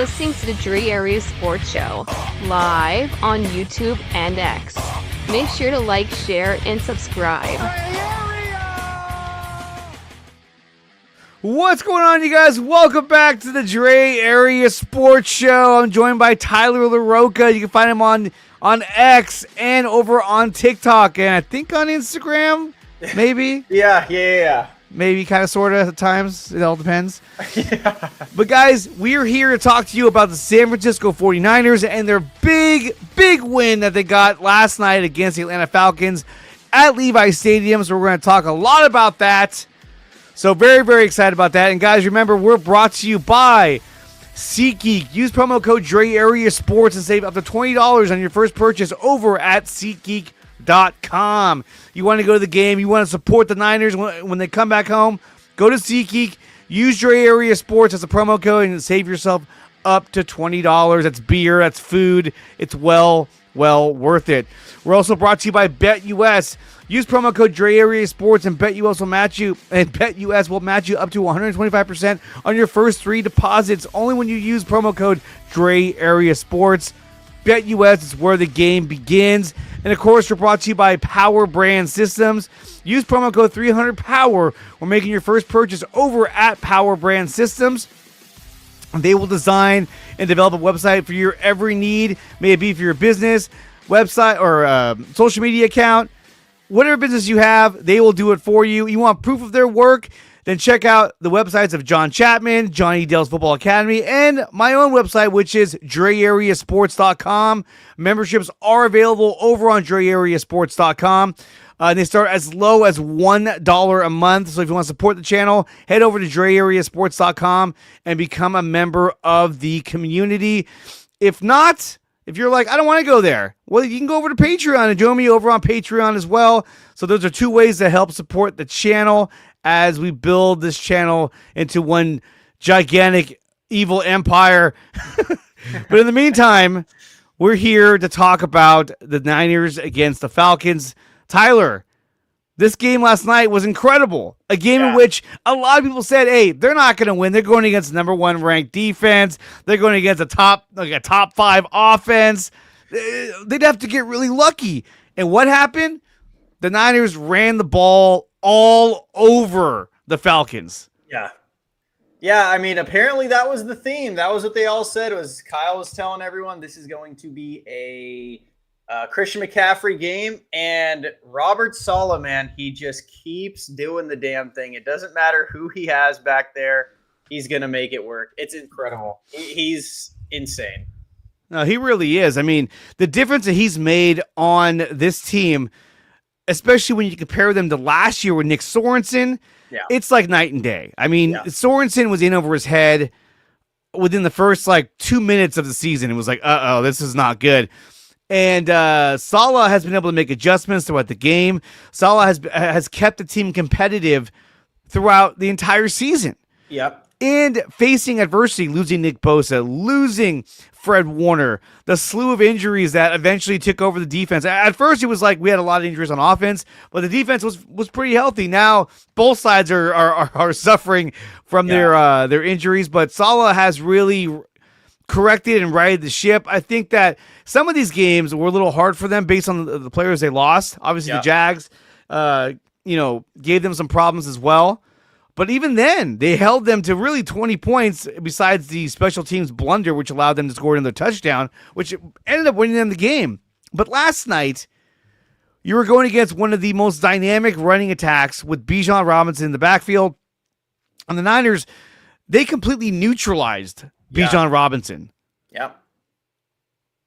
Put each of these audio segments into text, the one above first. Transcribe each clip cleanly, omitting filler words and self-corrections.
listening to the Dre Area Sports Show, live on YouTube and X. Make sure to like, share, and subscribe. What's going on, you guys? Welcome back to the Dre Area Sports Show. I'm joined by Tyler LaRocca. You can find him on X and over on TikTok, and I think on Instagram, maybe. Yeah. Maybe, kind of, sort of, at times. It all depends. Yeah. But, guys, we're here to talk to you about the San Francisco 49ers and their big win that they got last night against the Atlanta Falcons at Levi Stadium. So we're going to talk a lot about that. So very, very excited about that. And, guys, remember, we're brought to you by SeatGeek. Use promo code Dre Area Sports and save up to $20 on your first purchase over at SeatGeek.com. You want to go to the game, you want to support the Niners when they come back home, go to SeatGeek, use Dre Area Sports as a promo code and save yourself up to $20. That's beer, that's food. It's well worth it. We're also brought to you by BetUS. Use promo code Dre Area Sports and BetUS will match you up to 125% on your first 3 deposits only when you use promo code Dre Area Sports. BetUS is where the game begins. And, of course, we're brought to you by Power Brand Systems. Use promo code 300POWER when making your first purchase over at Power Brand Systems. They will design and develop a website for your every need, may it be for your business, website, or social media account. Whatever business you have, they will do it for you. You want proof of their work? Then check out the websites of John Chapman, Johnny Dale's Football Academy, and my own website, which is DreAreaSports.com. Memberships are available over on DreAreaSports.com. They start as low as $1 a month. So if you want to support the channel, head over to DreAreaSports.com and become a member of the community. If not, if you're like, I don't want to go there, well, you can go over to Patreon and join me over on Patreon as well. So those are 2 ways to help support the channel as we build this channel into one gigantic evil empire. But in the meantime, we're here to talk about the Niners against the Falcons. Tyler, this game last night was incredible. A game in which a lot of people said, hey, they're not going to win. They're going against the number 1 ranked defense. They're going against a top 5 offense. They'd have to get really lucky. And what happened? The Niners ran the ball all over the Falcons. Yeah, I mean, apparently that was the theme. That was what they all said. Was Kyle was telling everyone this is going to be a Christian McCaffrey game. And Robert Saleh, man, he just keeps doing the damn thing. It doesn't matter who he has back there. He's going to make it work. It's incredible. He's insane. No, he really is. I mean, the difference that he's made on this team, especially when you compare them to last year with Nick Sorensen, it's like night and day. I mean, Sorensen was in over his head within the first 2 minutes of the season. It was like, this is not good. And Saleh has been able to make adjustments throughout the game. Saleh has kept the team competitive throughout the entire season. Yep. And facing adversity, losing Nick Bosa, losing Fred Warner, the slew of injuries that eventually took over the defense. At first, it was like we had a lot of injuries on offense, but the defense was pretty healthy. Now, both sides are suffering from their injuries, but Saleh has really corrected and righted the ship. I think that some of these games were a little hard for them based on the players they lost. Obviously, the Jags, gave them some problems as well. But even then, they held them to really 20 points besides the special teams blunder, which allowed them to score another touchdown, which ended up winning them the game. But last night, you were going against one of the most dynamic running attacks with Bijan Robinson in the backfield. And the Niners, they completely neutralized Bijan Robinson. Yep.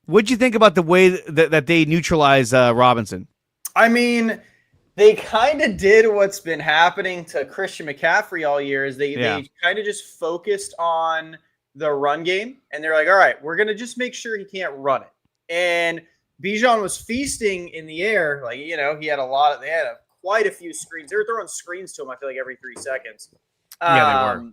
What'd you think about the way that they neutralized Robinson? I mean, they kind of did what's been happening to Christian McCaffrey all year is they kind of just focused on the run game. And they're like, all right, we're going to just make sure he can't run it. And Bijan was feasting in the air. They had quite a few screens. They were throwing screens to him, I feel like, every 3 seconds. They were.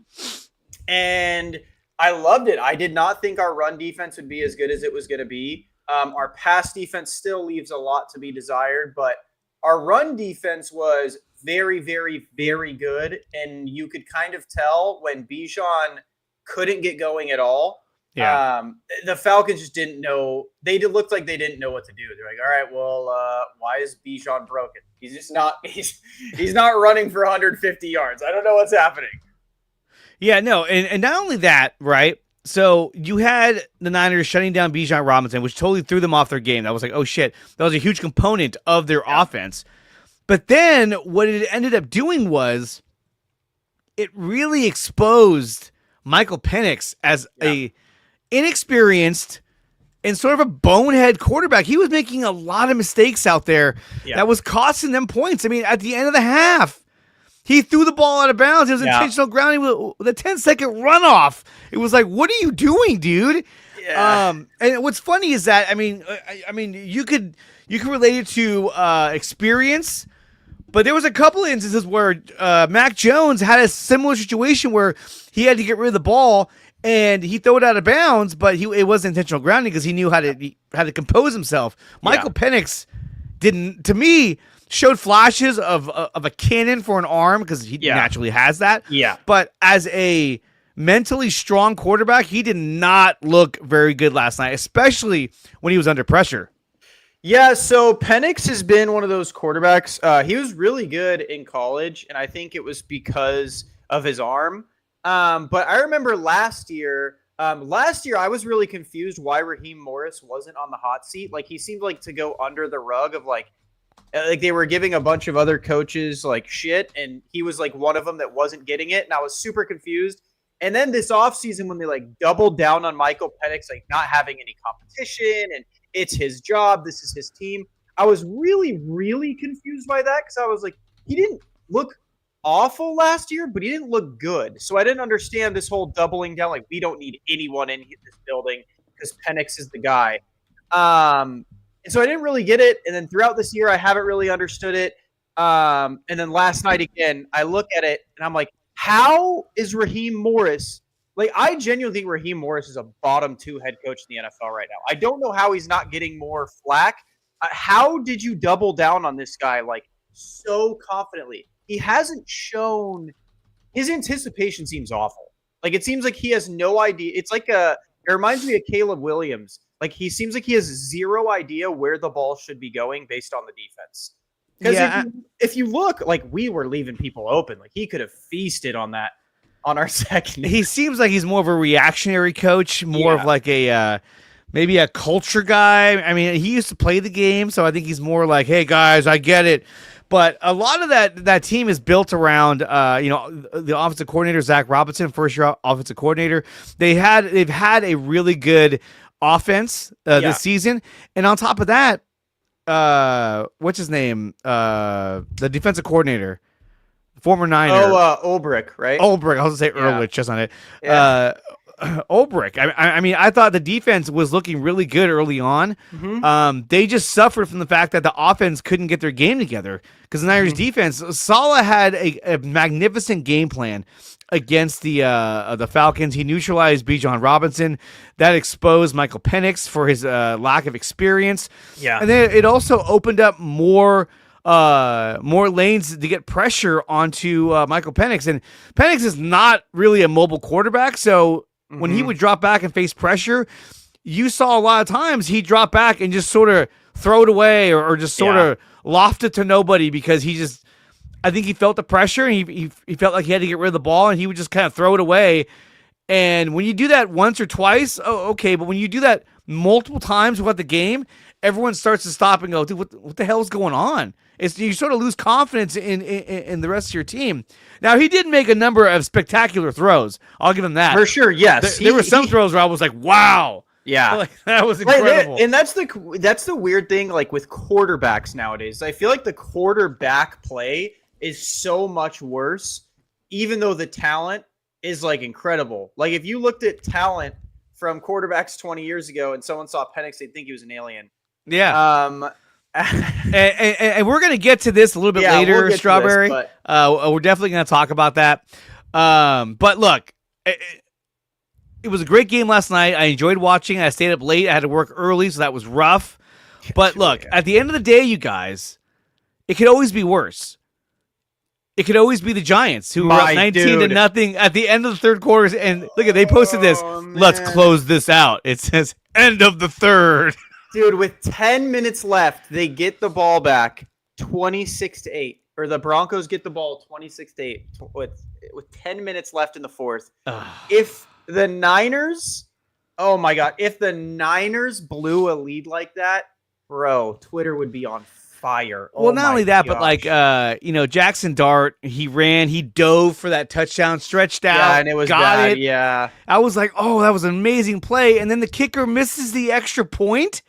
And I loved it. I did not think our run defense would be as good as it was going to be. Our pass defense still leaves a lot to be desired, but our run defense was very, very, very good. And you could kind of tell when Bijan couldn't get going at all, Yeah. The Falcons just didn't know. Looked like they didn't know what to do. They're like, all right, well, why is Bijan broken? He's just not. He's not running for 150 yards. I don't know what's happening. Yeah, no, and not only that, right? So you had the Niners shutting down Bijan Robinson, which totally threw them off their game. That was like, oh shit, that was a huge component of their offense. But then what it ended up doing was it really exposed Michael Penix as a inexperienced and sort of a bonehead quarterback. He was making a lot of mistakes out there that was costing them points. I mean, at the end of the half, he threw the ball out of bounds. It was intentional grounding with a 10-second runoff. It was like, what are you doing, dude? Yeah. And what's funny is that, I mean, you could relate it to experience, but there was a couple of instances where Mac Jones had a similar situation where he had to get rid of the ball and he threw it out of bounds, but it wasn't intentional grounding because he knew how to compose himself. Michael Penix didn't, to me, showed flashes of a cannon for an arm because he naturally has that. Yeah. But as a mentally strong quarterback, he did not look very good last night, especially when he was under pressure. Yeah, so Penix has been one of those quarterbacks. He was really good in college, and I think it was because of his arm. But I remember last year I was really confused why Raheem Morris wasn't on the hot seat. Like, he seemed like to go under the rug of like they were giving a bunch of other coaches like shit, and he was like one of them that wasn't getting it, and I was super confused. And then this offseason when they like doubled down on Michael Penix, like not having any competition and it's his job, this is his team, I was really, really confused by that because I was like, he didn't look awful last year, but he didn't look good. So I didn't understand this whole doubling down, like we don't need anyone in this building because Penix is the guy. And so I didn't really get it. And then throughout this year, I haven't really understood it. And then last night again, I look at it and I'm like, how is Raheem Morris? Like, I genuinely think Raheem Morris is a bottom 2 head coach in the NFL right now. I don't know how he's not getting more flack. How did you double down on this guy like so confidently? He hasn't shown – his anticipation seems awful. Like, it seems like he has no idea. It's like it reminds me of Caleb Williams. Like, he seems like he has zero idea where the ball should be going based on the defense. Because if you look, like, we were leaving people open. Like, he could have feasted on that on our second. He seems like he's more of a reactionary coach, more of like a maybe a culture guy. I mean, he used to play the game, so I think he's more like, hey, guys, I get it. But a lot of that team is built around, the offensive coordinator, Zach Robinson, first-year offensive coordinator. They've had a really good offense this season. And on top of that, what's his name? The defensive coordinator, former Niner. Ulbrich, right? Ulbrich. I was going to say Ehrlich, just on it. Yeah. Ulbrich. I mean, I thought the defense was looking really good early on. Mm-hmm. They just suffered from the fact that the offense couldn't get their game together because the Niners defense, Saleh had a magnificent game plan against the Falcons. He neutralized Bijan Robinson. That exposed Michael Penix for his lack of experience. Yeah. And then it also opened up more lanes to get pressure onto Michael Penix. And Penix is not really a mobile quarterback, so when he would drop back and face pressure, you saw a lot of times he'd drop back and just sort of throw it away or just sort of loft it to nobody because I think he felt the pressure and he felt like he had to get rid of the ball and he would just kind of throw it away. And when you do that once or twice, okay, but when you do that multiple times throughout the game, everyone starts to stop and go, dude, what the hell is going on? You sort of lose confidence in the rest of your team. Now, he did make a number of spectacular throws. I'll give him that. For sure, yes. There were some throws where I was like, wow. Yeah. Like, that was incredible. And that's the weird thing, like, with quarterbacks nowadays. I feel like the quarterback play is so much worse, even though the talent is, like, incredible. Like, if you looked at talent from quarterbacks 20 years ago and someone saw Penix, they'd think he was an alien. Yeah. And we're going to get to this a little bit later, we'll Strawberry. This, we're definitely going to talk about that. But look, it was a great game last night. I enjoyed watching. I stayed up late. I had to work early, so that was rough. But look, at the end of the day, you guys, it could always be worse. it could always be the Giants who were up 19-0 at the end of the third quarter. And look at, they posted this. Let's close this out. It says end of the third. Dude, with 10 minutes left, they get the ball back 26-8. Or the Broncos get the ball 26-8 with 10 minutes left in the fourth. If the Niners, oh my God, if the Niners blew a lead like that, bro, Twitter would be on fire. Well, not only that, but like, Jackson Dart, he dove for that touchdown, stretched out. Yeah, and it was bad. Yeah. I was like, oh, that was an amazing play. And then the kicker misses the extra point.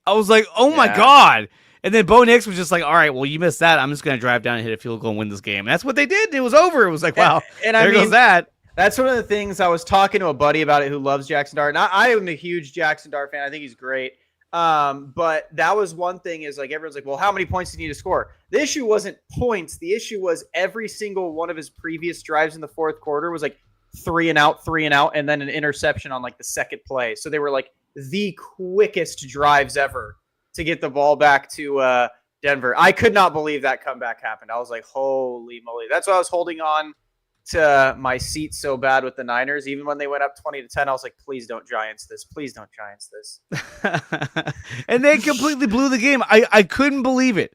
I was like, oh my God. And then Bo Nix was just like, all right, well, you missed that. I'm just going to drive down and hit a field goal and win this game. And that's what they did. It was over. It was like, wow, and there goes that. That's one of the things. I was talking to a buddy about it who loves Jackson Dart. And I am a huge Jackson Dart fan. I think he's great. But that was one thing is like, everyone's like, well, how many points do you need to score? The issue wasn't points. The issue was every single one of his previous drives in the fourth quarter was like 3 and out, and then an interception on like the second play. So they were like the quickest drives ever to get the ball back to Denver. I could not believe that comeback happened. I was like, holy moly. That's why I was holding on to my seat so bad with the Niners. Even when they went up 20-10, I was like, please don't Giants this. Please don't Giants this. And they completely blew the game. I couldn't believe it.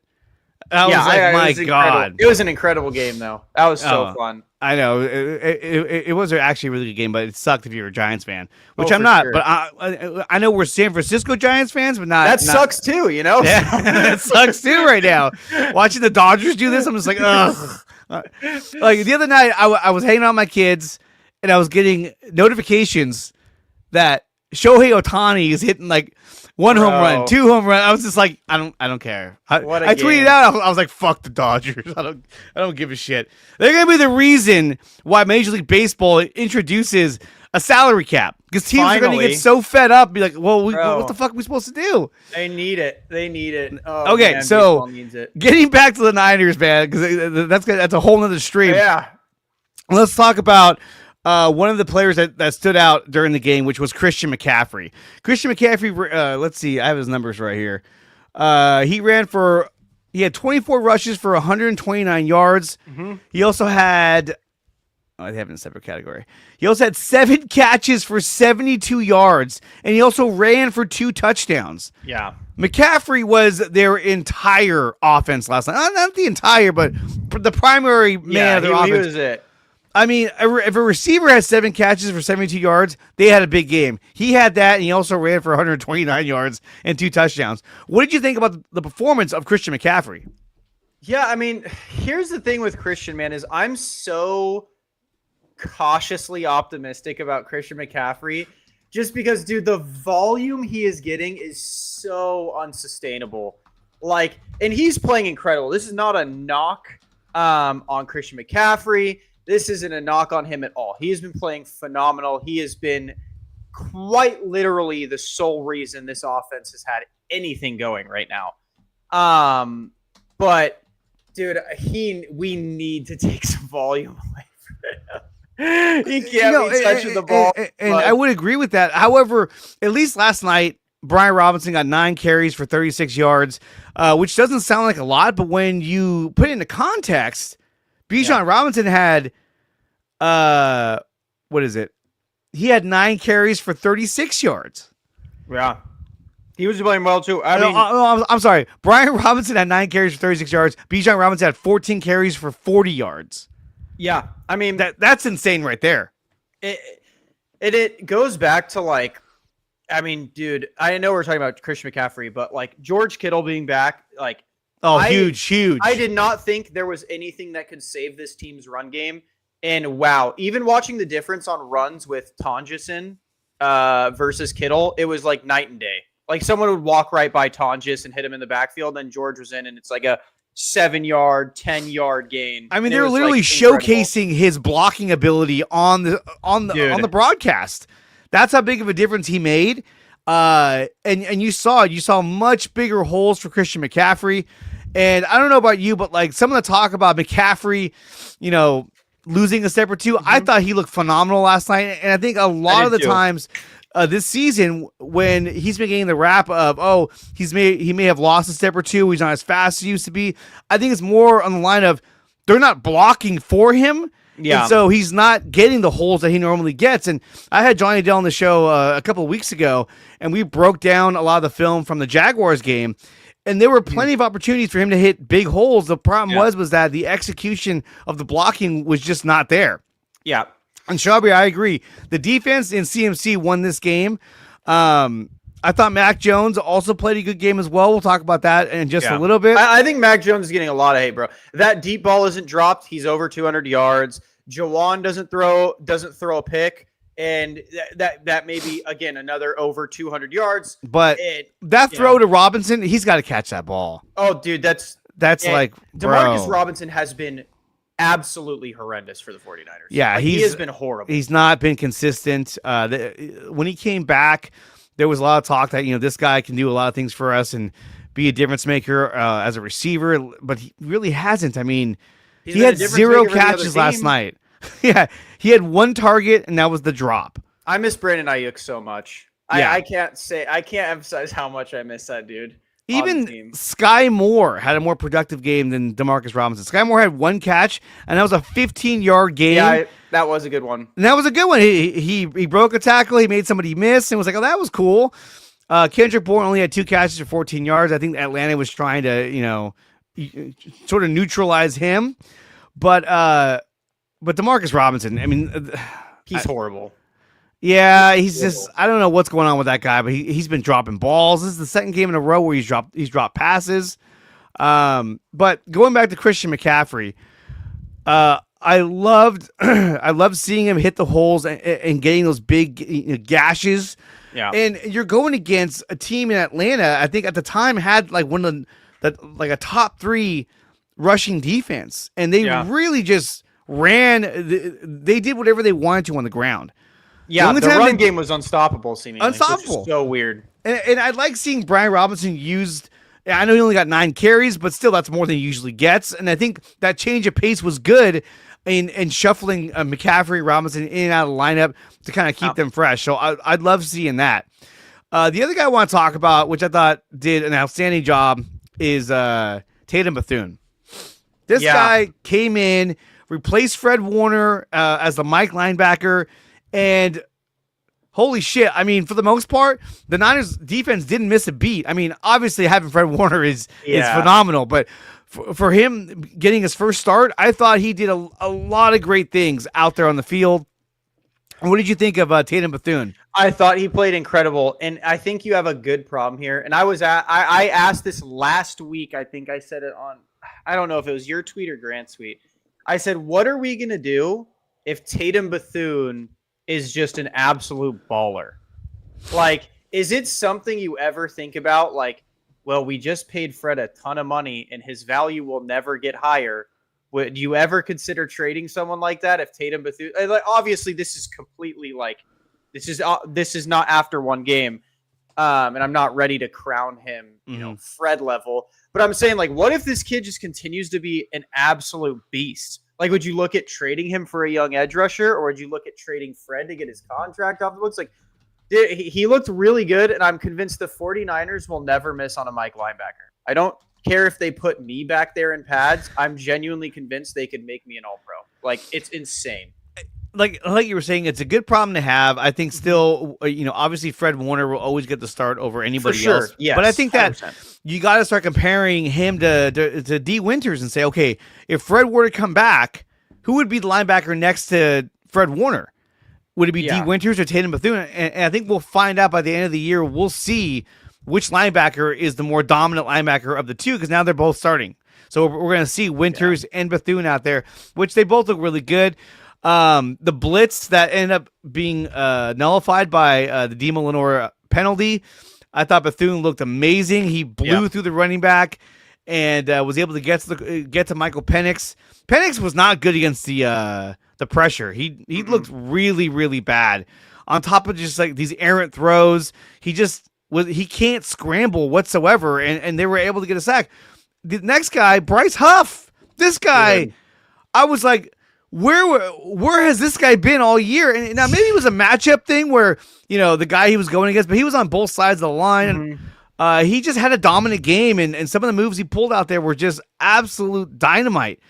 I was like, my God. It was an incredible game, though. That was so fun. I know. It was actually a really good game, but it sucked if you're a Giants fan, which I'm not. Sure. But I know we're San Francisco Giants fans, but not. That sucks too, you know? Yeah, that sucks too right now. Watching the Dodgers do this, I'm just like, ugh. Like the other night, I was hanging out with my kids, and I was getting notifications that Shohei Ohtani is hitting like 1 home run, 2 home run. I was just like, I don't care. I tweeted out. I was like, fuck the Dodgers. I don't give a shit. They're gonna be the reason why Major League Baseball introduces a salary cap, because teams are gonna get so fed up, and be like, well, what the fuck are we supposed to do? They need it. Oh, okay, man, so getting back to the Niners, man, because that's a whole nother stream. Yeah. Let's talk about one of the players that stood out during the game, which was Christian McCaffrey. Christian McCaffrey, let's see, I have his numbers right here. He had 24 rushes for 129 yards. Mm-hmm. He also had, they have it in a separate category. He also had 7 catches for 72 yards, and he also ran for 2 touchdowns. Yeah. McCaffrey was their entire offense last night. Not the entire, but the primary man of their offense. He was it. I mean, if a receiver has 7 catches for 72 yards, they had a big game. He had that, and he also ran for 129 yards and 2 touchdowns. What did you think about the performance of Christian McCaffrey? Yeah, I mean, here's the thing with Christian, man, is I'm so cautiously optimistic about Christian McCaffrey just because, dude, the volume he is getting is so unsustainable. Like, and he's playing incredible. This is not a knock on Christian McCaffrey. This isn't a knock on him at all. He has been playing phenomenal. He has been quite literally the sole reason this offense has had anything going right now. But, dude, we need to take some volume away from him. He can't be touching the ball. And I would agree with that. However, at least last night, Brian Robinson got 9 carries for 36 yards, which doesn't sound like a lot, but when you put it into context, Bijan Robinson had, what is it? He had 9 carries for 36 yards. Yeah. He was playing well, too. I'm sorry. Brian Robinson had 9 carries for 36 yards. Bijan Robinson had 14 carries for 40 yards. Yeah. I mean, that's insane right there. It goes back to, like, I mean, dude, I know we're talking about Christian McCaffrey, but, like, George Kittle being back, like, huge. I did not think there was anything that could save this team's run game. And wow, even watching the difference on runs with Tonjison versus Kittle, it was like night and day. Like someone would walk right by Tonjus and hit him in the backfield, then George was in, and it's like a 7-yard, 10-yard gain. I mean, they're literally showcasing his blocking ability on the broadcast. That's how big of a difference he made. And you saw much bigger holes for Christian McCaffrey. And I don't know about you, but like some of the talk about McCaffrey, losing a step or two, I thought he looked phenomenal last night. And I think a lot of the times this season, when he's been getting the rap of, he may have lost a step or two, he's not as fast as he used to be, I think it's more on the line of they're not blocking for him. Yeah. And so he's not getting the holes that he normally gets. And I had Johnny Dell on the show a couple of weeks ago, and we broke down a lot of the film from the Jaguars game. And there were plenty of opportunities for him to hit big holes. The problem was that the execution of the blocking was just not there. Yeah. And Shelby, I agree. The defense in CMC won this game. I thought Mac Jones also played a good game as well. We'll talk about that in just a little bit. I think Mac Jones is getting a lot of hate, bro. That deep ball isn't dropped. He's over 200 yards. Jawan doesn't throw a pick, and that may be again another over 200 yards. But that throw to Robinson, he's got to catch that ball. Oh, dude, that's like DeMarcus Robinson has been absolutely horrendous for the 49ers. Yeah, he has been horrible. He's not been consistent. When he came back, there was a lot of talk that this guy can do a lot of things for us and be a difference maker as a receiver, but he really hasn't. I mean, he had 0 catches last night. Yeah, he had 1 target, and that was the drop. I miss Brandon Ayuk so much. Yeah. I can't emphasize how much I miss that dude. Even Sky Moore had a more productive game than DeMarcus Robinson. Sky Moore had 1 catch, and that was a 15-yard game. Yeah, that was a good one. And that was a good one. He broke a tackle. He made somebody miss, and was like, oh, that was cool. Kendrick Bourne only had 2 catches for 14 yards. I think Atlanta was trying to, sort of neutralize him. But DeMarcus Robinson, I mean, he's horrible. Yeah, he's just, I don't know what's going on with that guy, but he's been dropping balls. This is the second game in a row where he's dropped passes. But going back to Christian McCaffrey, I loved seeing him hit the holes and getting those big gashes. Yeah. And you're going against a team in Atlanta, I think at the time had like a top 3 rushing defense. And they really just ran, they did whatever they wanted to on the ground. Yeah, the run game was unstoppable, seemingly. Unstoppable. Which is so weird. And I like seeing Brian Robinson used. I know he only got 9 carries, but still that's more than he usually gets. And I think that change of pace was good in shuffling McCaffrey, Robinson in and out of the lineup to kind of keep them fresh. So I'd love seeing that. The other guy I want to talk about, which I thought did an outstanding job, is Tatum Bethune. This guy came in, replaced Fred Warner as the Mike linebacker, and holy shit, I mean, for the most part, the Niners defense didn't miss a beat. I mean, obviously having Fred Warner is phenomenal, but for him getting his first start, I thought he did a lot of great things out there on the field. What did you think of Tatum Bethune? I thought he played incredible, and I think you have a good problem here. And I asked this last week. I think I said it on, I don't know if it was your tweet or Grant's tweet. I said, what are we going to do if Tatum Bethune is just an absolute baller? Like, is it something you ever think about? Like, well, we just paid Fred a ton of money and his value will never get higher. Would you ever consider trading someone like that if Tatum Bethune? Like, obviously, this is completely like this is not after one game, and I'm not ready to crown him, Fred level. But I'm saying, like, what if this kid just continues to be an absolute beast? Like, would you look at trading him for a young edge rusher, or would you look at trading Fred to get his contract off the books? Like, dude, he looked really good, and I'm convinced the 49ers will never miss on a Mike linebacker. I don't care if they put me back there in pads. I'm genuinely convinced they could make me an all-pro. Like, it's insane. Like you were saying, it's a good problem to have. I think still, obviously Fred Warner will always get the start over anybody else. Yes, but I think that 100%. You got to start comparing him to D. Winters and say, okay, if Fred were to come back, who would be the linebacker next to Fred Warner? Would it be D. Winters or Tatum Bethune? And I think we'll find out by the end of the year. We'll see which linebacker is the more dominant linebacker of the two, because now they're both starting. So we're going to see Winters and Bethune out there, which they both look really good. The blitz that ended up being nullified by the D. Molinor penalty, I thought Bethune looked amazing. He blew through the running back and was able to get to Michael Penix. Penix was not good against the pressure. He looked really, really bad. On top of just like these errant throws, he can't scramble whatsoever, and they were able to get a sack. The next guy, Bryce Huff. This guy, I was like, where has this guy been all year? And now maybe it was a matchup thing where, the guy he was going against, but he was on both sides of the line. And he just had a dominant game, and some of the moves he pulled out there were just absolute dynamite.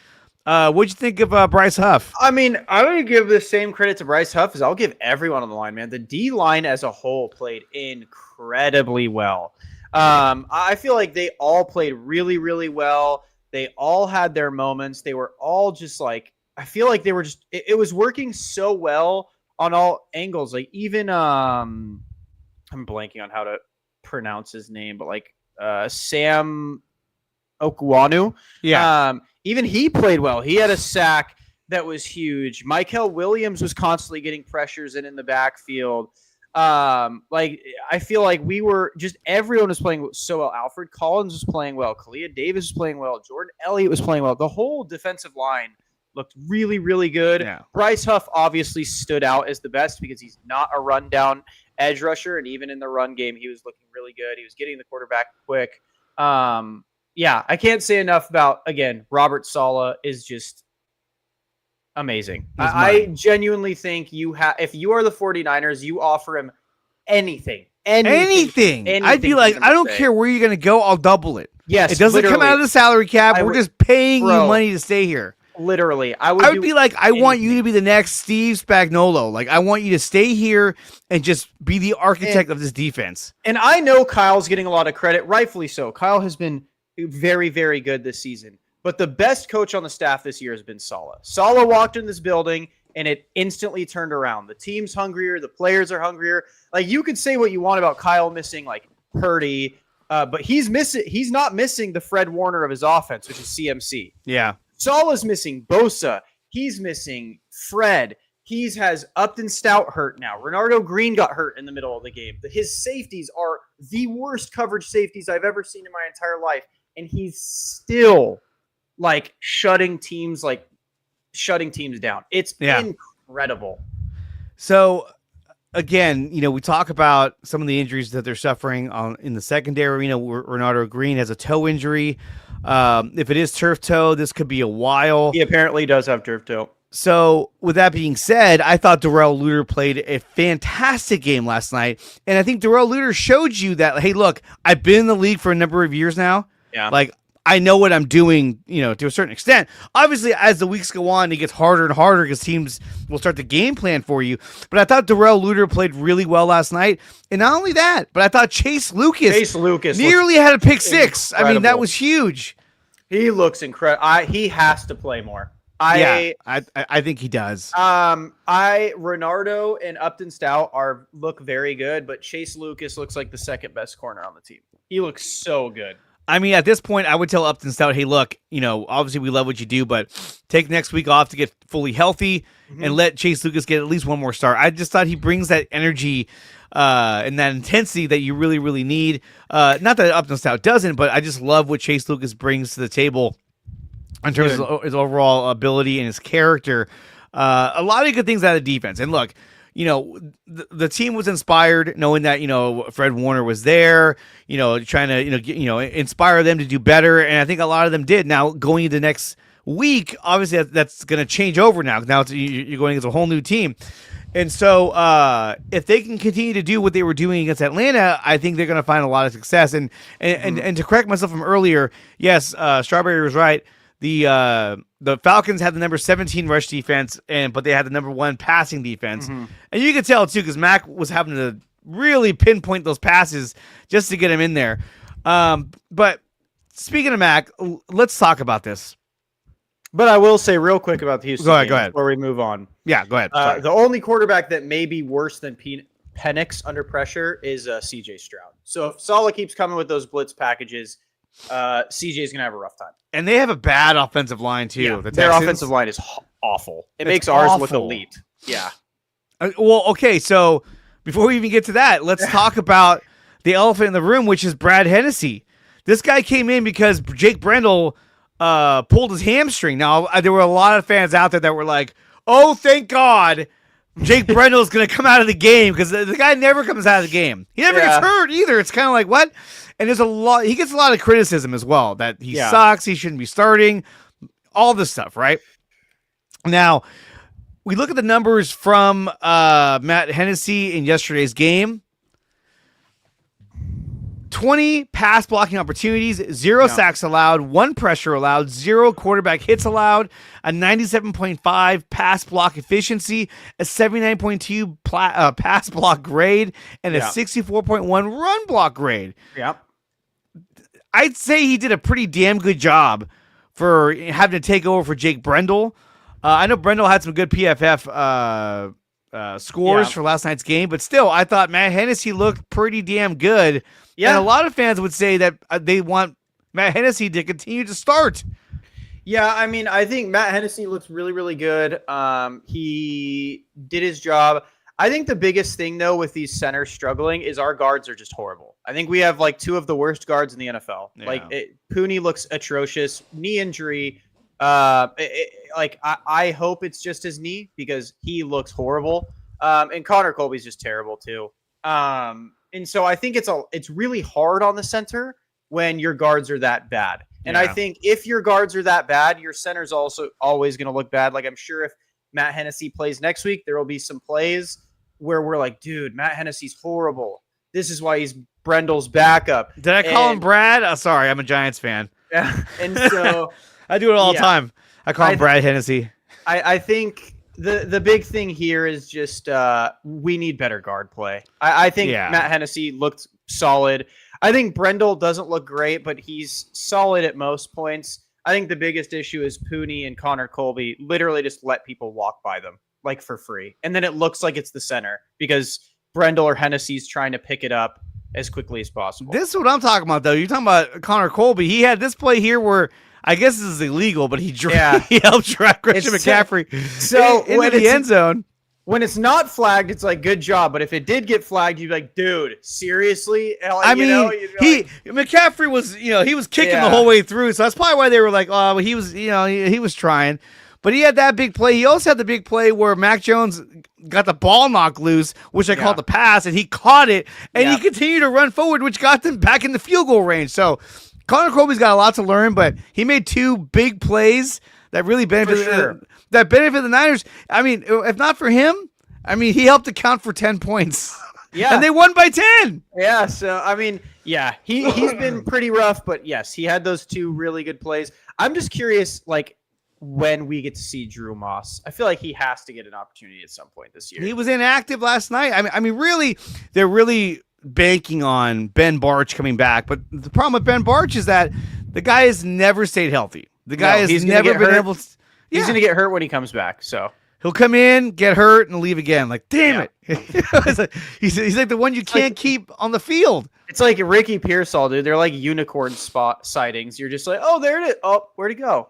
What'd you think of Bryce Huff? I mean, I'm going to give the same credit to Bryce Huff as I'll give everyone on the line, man. The D line as a whole played incredibly well. I feel like they all played really, really well. They all had their moments. They were all just like, I feel like they were just, it was working so well on all angles. Like even, I'm blanking on how to pronounce his name, but like Sam Okwanu. Yeah. Even he played well. He had a sack that was huge. Michael Williams was constantly getting pressures in the backfield. Like I feel like we were just everyone was playing so well. Alfred Collins was playing well. Kalia Davis was playing well. Jordan Elliott was playing well. The whole defensive line looked really, really good. Yeah. Bryce Huff obviously stood out as the best because he's not a rundown edge rusher, and even in the run game, he was looking really good. He was getting the quarterback quick. Yeah, I can't say enough about, again, Robert Saleh is just amazing. I genuinely think if you are the 49ers, you offer him anything. I'd be like, I don't care where you're going to go. I'll double it. Yes, it doesn't come out of the salary cap. We're just paying you money to stay here. Literally. I would be like, I want you to be the next Steve Spagnuolo. Like, I want you to stay here and just be the architect of this defense. And I know Kyle's getting a lot of credit, rightfully so. Kyle has been very, very good this season. But the best coach on the staff this year has been Saleh. Saleh walked in this building, and it instantly turned around. The team's hungrier. The players are hungrier. Like, you could say what you want about Kyle missing, like, Purdy, but he's not missing the Fred Warner of his offense, which is CMC. Yeah. Saleh's missing Bosa. He's missing Fred. He has Upton Stout hurt now. Renardo Green got hurt in the middle of the game. His safeties are the worst coverage safeties I've ever seen in my entire life. And he's still like shutting teams down. It's incredible. So again, we talk about some of the injuries that they're suffering in the secondary. Renardo Green has a toe injury. If it is turf toe, this could be a while. He apparently does have turf toe. So with that being said, I thought Darrell Luter played a fantastic game last night. And I think Darrell Luter showed you that, hey, look, I've been in the league for a number of years now. Yeah. Like, I know what I'm doing, to a certain extent. Obviously, as the weeks go on, it gets harder and harder because teams will start the game plan for you. But I thought Darrell Luter played really well last night. And not only that, but I thought Chase Lucas nearly had a pick six. Incredible. I mean, that was huge. He looks incredible. He has to play more. I think he does. Renardo and Upton Stout look very good, but Chase Lucas looks like the second best corner on the team. He looks so good. I mean, at this point, I would tell Upton Stout, hey, look, obviously we love what you do, but take next week off to get fully healthy and let Chase Lucas get at least one more start. I just thought he brings that energy and that intensity that you really, really need. Not that Upton Stout doesn't, but I just love what Chase Lucas brings to the table in terms of his overall ability and his character. A lot of good things out of the defense. And look, the team was inspired knowing that, Fred Warner was there, trying to, inspire them to do better. And I think a lot of them did. Now, going into next week, obviously that's going to change over now. Now you're going against a whole new team. And so if they can continue to do what they were doing against Atlanta, I think they're going to find a lot of success. And to correct myself from earlier, yes, Strawberry was right. The Falcons had the number 17 rush defense, but they had the number 1 passing defense. And you could tell, too, because Mac was having to really pinpoint those passes just to get him in there. But speaking of Mac, let's talk about this. But I will say real quick about the Houston game go ahead. Before we move on. Yeah, go ahead. The only quarterback that may be worse than Penix under pressure is C.J. Stroud. So if Saleh keeps coming with those blitz packages, CJ is going to have a rough time. And they have a bad offensive line, too. Yeah, their offensive line is awful. It makes ours look elite. Yeah. Well, okay, so before we even get to that, let's talk about the elephant in the room, which is Brad Hennessy. This guy came in because Jake Brendel pulled his hamstring. Now, there were a lot of fans out there that were like, oh, thank God Jake Brendel is going to come out of the game, because the guy never comes out of the game. He never gets hurt either. It's kind of like, what? And he gets a lot of criticism as well, that he sucks, he shouldn't be starting, all this stuff, right? Now, we look at the numbers from Matt Hennessy in yesterday's game. 20 pass blocking opportunities, 0 sacks allowed, 1 pressure allowed, 0 quarterback hits allowed, a 97.5 pass block efficiency, a 79.2 pass block grade, and a 64.1 run block grade. Yeah. I'd say he did a pretty damn good job for having to take over for Jake Brendel. I know Brendel had some good PFF scores for last night's game, but still, I thought Matt Hennessy looked pretty damn good. Yeah. And a lot of fans would say that they want Matt Hennessy to continue to start. Yeah, I mean, I think Matt Hennessy looks really, really good. He did his job. I think the biggest thing, though, with these centers struggling is our guards are just horrible. I think we have, like, 2 of the worst guards in the NFL. Yeah. Like, Pooney looks atrocious. Knee injury. I hope it's just his knee because he looks horrible. And Connor Colby's just terrible, too. And so I think it's really hard on the center when your guards are that bad. And I think if your guards are that bad, your center's also always going to look bad. Like, I'm sure if Matt Hennessy plays next week, there will be some plays where we're like, dude, Matt Hennessy's horrible. This is why he's Brendel's backup. Did I call him Brad? Oh, sorry, I'm a Giants fan. Yeah. And so I do it all the time. I call him Brad Hennessy. I think the big thing here is just we need better guard play. I think Matt Hennessy looked solid. I think Brendel doesn't look great, but he's solid at most points. I think the biggest issue is Pooney and Connor Colby literally just let people walk by them, like, for free. And then it looks like it's the center because Brendel or Hennessy's trying to pick it up as quickly as possible. This is what I'm talking about, though. You're talking about Connor Colby. He had this play here where I guess this is illegal, but he helped track Christian McCaffrey into the end zone. When it's not flagged, it's like, good job. But if it did get flagged, you'd be like, dude, seriously? McCaffrey was, he was kicking the whole way through. So that's probably why they were like, oh, he was, he was trying. But he had that big play. He also had the big play where Mac Jones got the ball knocked loose, which I called the pass, and he caught it, and he continued to run forward, which got them back in the field goal range. So Connor Colby's got a lot to learn, but he made 2 big plays that really benefited the Niners. I mean, if not for him, he helped account for 10 points. Yeah. And they won by 10. Yeah, so, he's been pretty rough, but yes, he had those 2 really good plays. I'm just curious, like, when we get to see Drew Moss. I feel like he has to get an opportunity at some point this year. He was inactive last night. Really, they're really banking on Ben Barch coming back, but the problem with Ben Barch is that the guy has never stayed healtly. The guy has never been able to. He's going to get hurt when he comes back, so. He'll come in, get hurt, and leave again. Like, damn it. He's like the one you can't keep on the field. It's like Ricky Pearsall, dude. They're like unicorn spot sightings. You're just like, oh, there it is. Oh, where'd he go?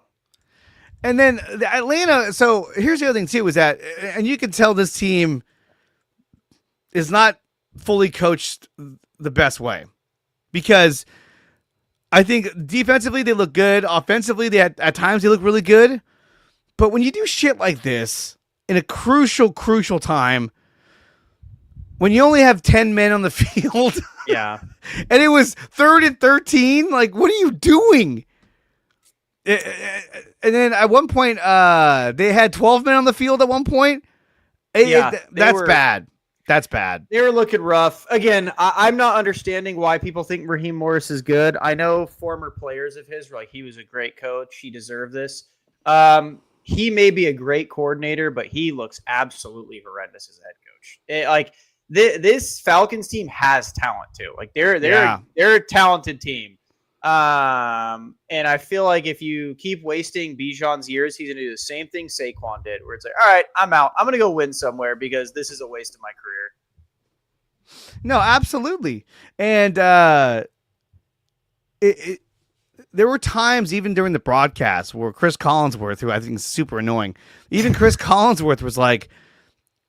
And then the Atlanta. So here's the other thing, too, is that, and you can tell this team is not fully coached the best way. Because I think defensively they look good. Offensively, at times they look really good. But when you do shit like this in a crucial time, when you only have 10 men on the field, and it was 3rd and 13, like, what are you doing? And then at one point, they had 12 men on the field at one point. That's bad. That's bad. They were looking rough. Again, I'm not understanding why people think Raheem Morris is good. I know former players of his were like, he was a great coach. He deserved this. He may be a great coordinator, but he looks absolutely horrendous as a head coach. This Falcons team has talent too. Like they're a talented team. And I feel like if you keep wasting Bijan's years, he's gonna do the same thing Saquon did, where it's like, all right, I'm out. I'm gonna go win somewhere because this is a waste of my career. No, absolutely. And there were times even during the broadcast where Chris Collinsworth, who I think is super annoying, even Chris Collinsworth was like,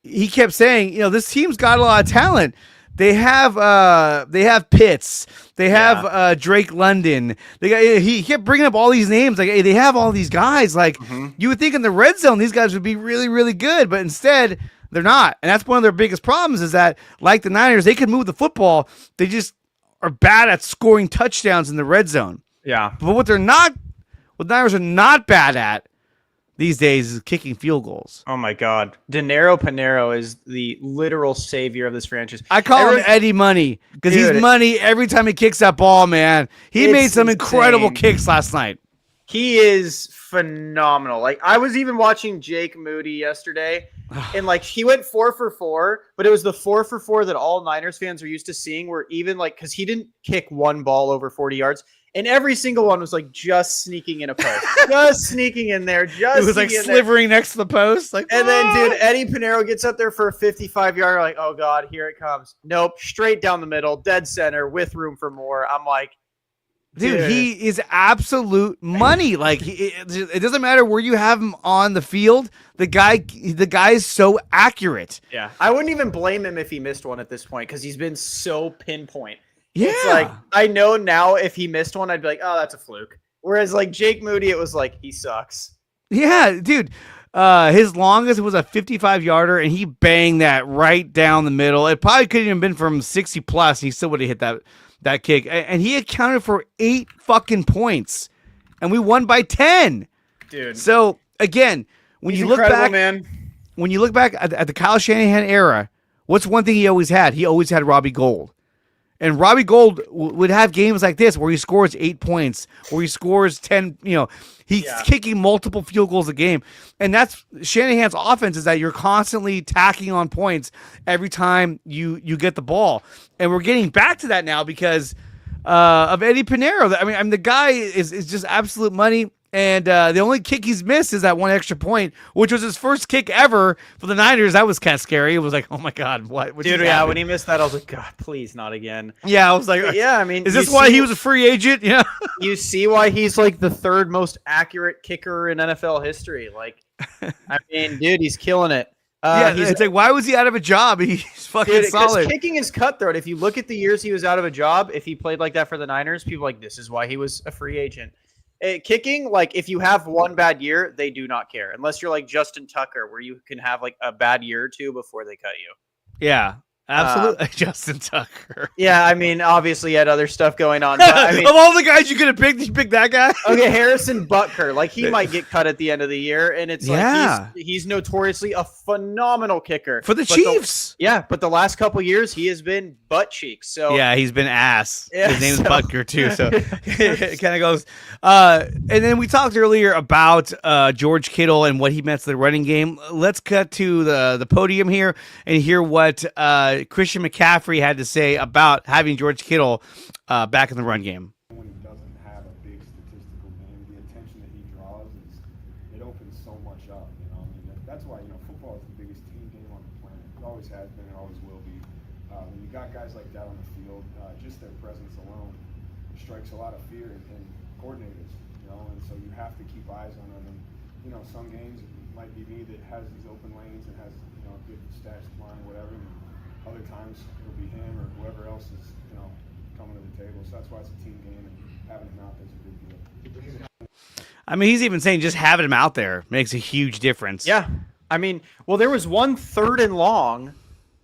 he kept saying, this team's got a lot of talent. They have Pitts. They have Drake London. He kept bringing up all these names. Like, hey, they have all these guys. Like, you would think in the red zone these guys would be really, really good, but instead they're not. And that's one of their biggest problems is that, like the Niners, they can move the football. They just are bad at scoring touchdowns in the red zone. Yeah. But what the Niners are not bad at, these days is kicking field goals. Oh my God. Dinero Pinero is the literal savior of this franchise. I call him Eddie Money because he's money every time he kicks that ball, man. He made some incredible kicks last night. He is phenomenal. Like, I was even watching Jake Moody yesterday, and like he went 4 for 4, but it was the 4 for 4 that all Niners fans are used to seeing, where even like, because he didn't kick one ball over 40 yards. And every single one was like just sneaking in a post, just sneaking in there. It was like slivering next to the post. Like, and then, dude, Eddie Pinero gets up there for a 55-yarder. Like, oh God, here it comes. Nope, straight down the middle, dead center, with room for more. I'm like, dude, he is absolute money. Like, it doesn't matter where you have him on the field. The guy is so accurate. Yeah, I wouldn't even blame him if he missed one at this point because he's been so pinpoint. Yeah. It's like, I know now if he missed one, I'd be like, oh, that's a fluke. Whereas like Jake Moody, it was like, he sucks. Yeah, dude. His longest was a 55-yarder, and he banged that right down the middle. It probably couldn't even been from 60 plus. He still would have hit that kick. And he accounted for 8 fucking points, and we won by 10. Dude. So again, when you look back, man, when you look back at the Kyle Shanahan era, what's one thing he always had? He always had Robbie Gould. And Robbie Gould would have games like this where he scores 8 points, where he scores 10, he's kicking multiple field goals a game. And that's Shanahan's offense, is that you're constantly tacking on points every time you get the ball. And we're getting back to that now because of Eddie Pinero. I mean, the guy is just absolute money. And the only kick he's missed is that one extra point, which was his first kick ever for the Niners. That was kind of scary. It was like, oh my God, what? Dude, yeah, when he missed that, I was like, God, please, not again. Yeah, I was like, yeah, I mean, is this why he was a free agent? Yeah, you see why he's like the 3rd most accurate kicker in NFL history. Like, I mean, dude, he's killing it. It's like, why was he out of a job? He's fucking solid. Kicking is cutthroat. If you look at the years he was out of a job, if he played like that for the Niners, people are like, this is why he was a free agent. Kicking, like, if you have one bad year, they do not care. Unless you're like Justin Tucker, where you can have like a bad year or two before they cut you. Yeah, absolutely. Justin Tucker. Yeah, I mean, obviously he had other stuff going on. But, I mean, of all the guys you could have picked, you picked that guy? Okay, Harrison Butker. Like, he might get cut at the end of the year. And it's like, he's notoriously a phenomenal kicker. For the Chiefs. But the last couple years, he has been butt cheeks. So yeah, he's been ass. Yeah, his name's Butker, too. So it kind of goes. And then we talked earlier about George Kittle and what he meant to the running game. Let's cut to the podium here and hear what Christian McCaffrey had to say about having George Kittle back in the run game. When he doesn't have a big statistical game, the attention that he draws it opens so much up. I mean, that's why football is the biggest team game on the planet. It always has been, it always will be. When you got guys like that on the field, just their presence alone strikes a lot of fear in coordinators. And so you have to keep eyes on them. And some games it might be me that has these open lanes and has a good stats line, whatever. And other times it'll be him or whoever else is coming to the table. So that's why it's a team game, and having him out there's a big deal. I mean, he's even saying just having him out there makes a huge difference. Yeah. I mean, well, there was one 3rd and long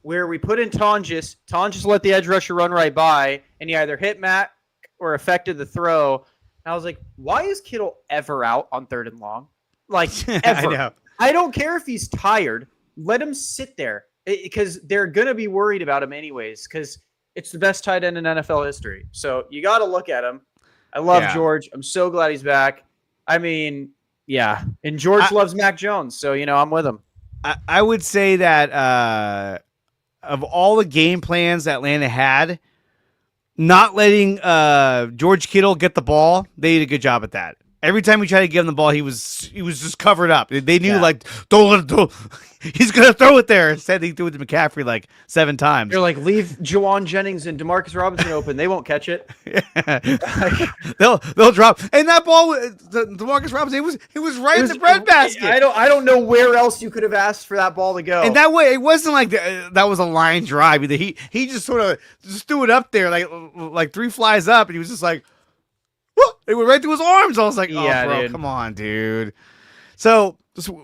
where we put in Tonjes. Tonjes let the edge rusher run right by, and he either hit Matt or affected the throw. And I was like, why is Kittle ever out on 3rd and long? Like, ever. I know. I don't care if he's tired. Let him sit there because they're going to be worried about him anyways because it's the best tight end in NFL history. So you got to look at him. I love George. I'm so glad he's back. I mean, yeah. And George loves Mac Jones. So, I'm with him. I would say that of all the game plans that Atlanta had, not letting George Kittle get the ball, they did a good job at that. Every time we tried to give him the ball, he was just covered up. They knew don't let him he's gonna throw it there. Instead, he threw it to McCaffrey like 7 times. They're like, leave Juwan Jennings and Demarcus Robinson open. They won't catch it. they'll drop. And that ball, Demarcus Robinson, it was right in the breadbasket. I don't know where else you could have asked for that ball to go. And that way, it wasn't like that was a line drive either. He just sort of just threw it up there like 3 flies up, and he was just like. It went right through his arms. I was like, oh, bro, dude. Come on, dude. So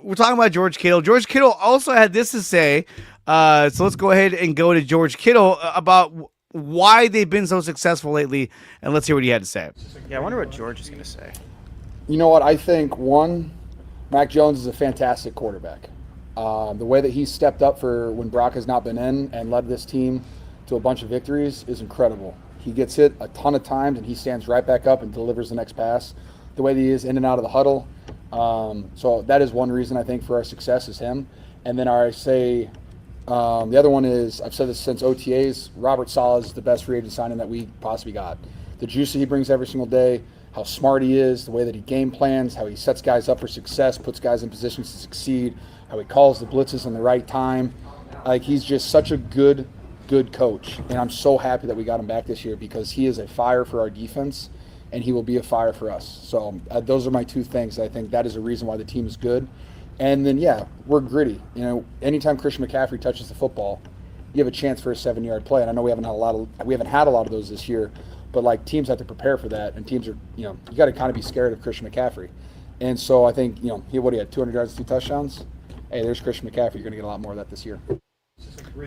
we're talking about George Kittle. George Kittle also had this to say. So let's go ahead and go to George Kittle about why they've been so successful lately. And let's hear what he had to say. Yeah, I wonder what George is going to say. You know what? I think, one, Mac Jones is a fantastic quarterback. The way that he's stepped up for when Brock has not been in and led this team to a bunch of victories is incredible. He gets hit a ton of times and he stands right back up and delivers the next pass. The way that he is in and out of the huddle. So that is one reason I think for our success is him. And then I say the other one is, I've said this since OTAs, Robert Saleh is the best free agent signing that we possibly got. The juice that he brings every single day, how smart he is, the way that he game plans, how he sets guys up for success, puts guys in positions to succeed, how he calls the blitzes in the right time. Like, he's just such a good coach. And I'm so happy that we got him back this year because he is a fire for our defense and he will be a fire for us. So those are my two things. I think that is a reason why the team is good. And then, yeah, we're gritty. You know, anytime Christian McCaffrey touches the football, you have a chance for a 7-yard play. And I know we haven't had a lot of those this year, but like teams have to prepare for that. And teams are, you know, you got to kind of be scared of Christian McCaffrey. And so I think, you know, he had 200 yards, 2 touchdowns. Hey, there's Christian McCaffrey. You're going to get a lot more of that this year.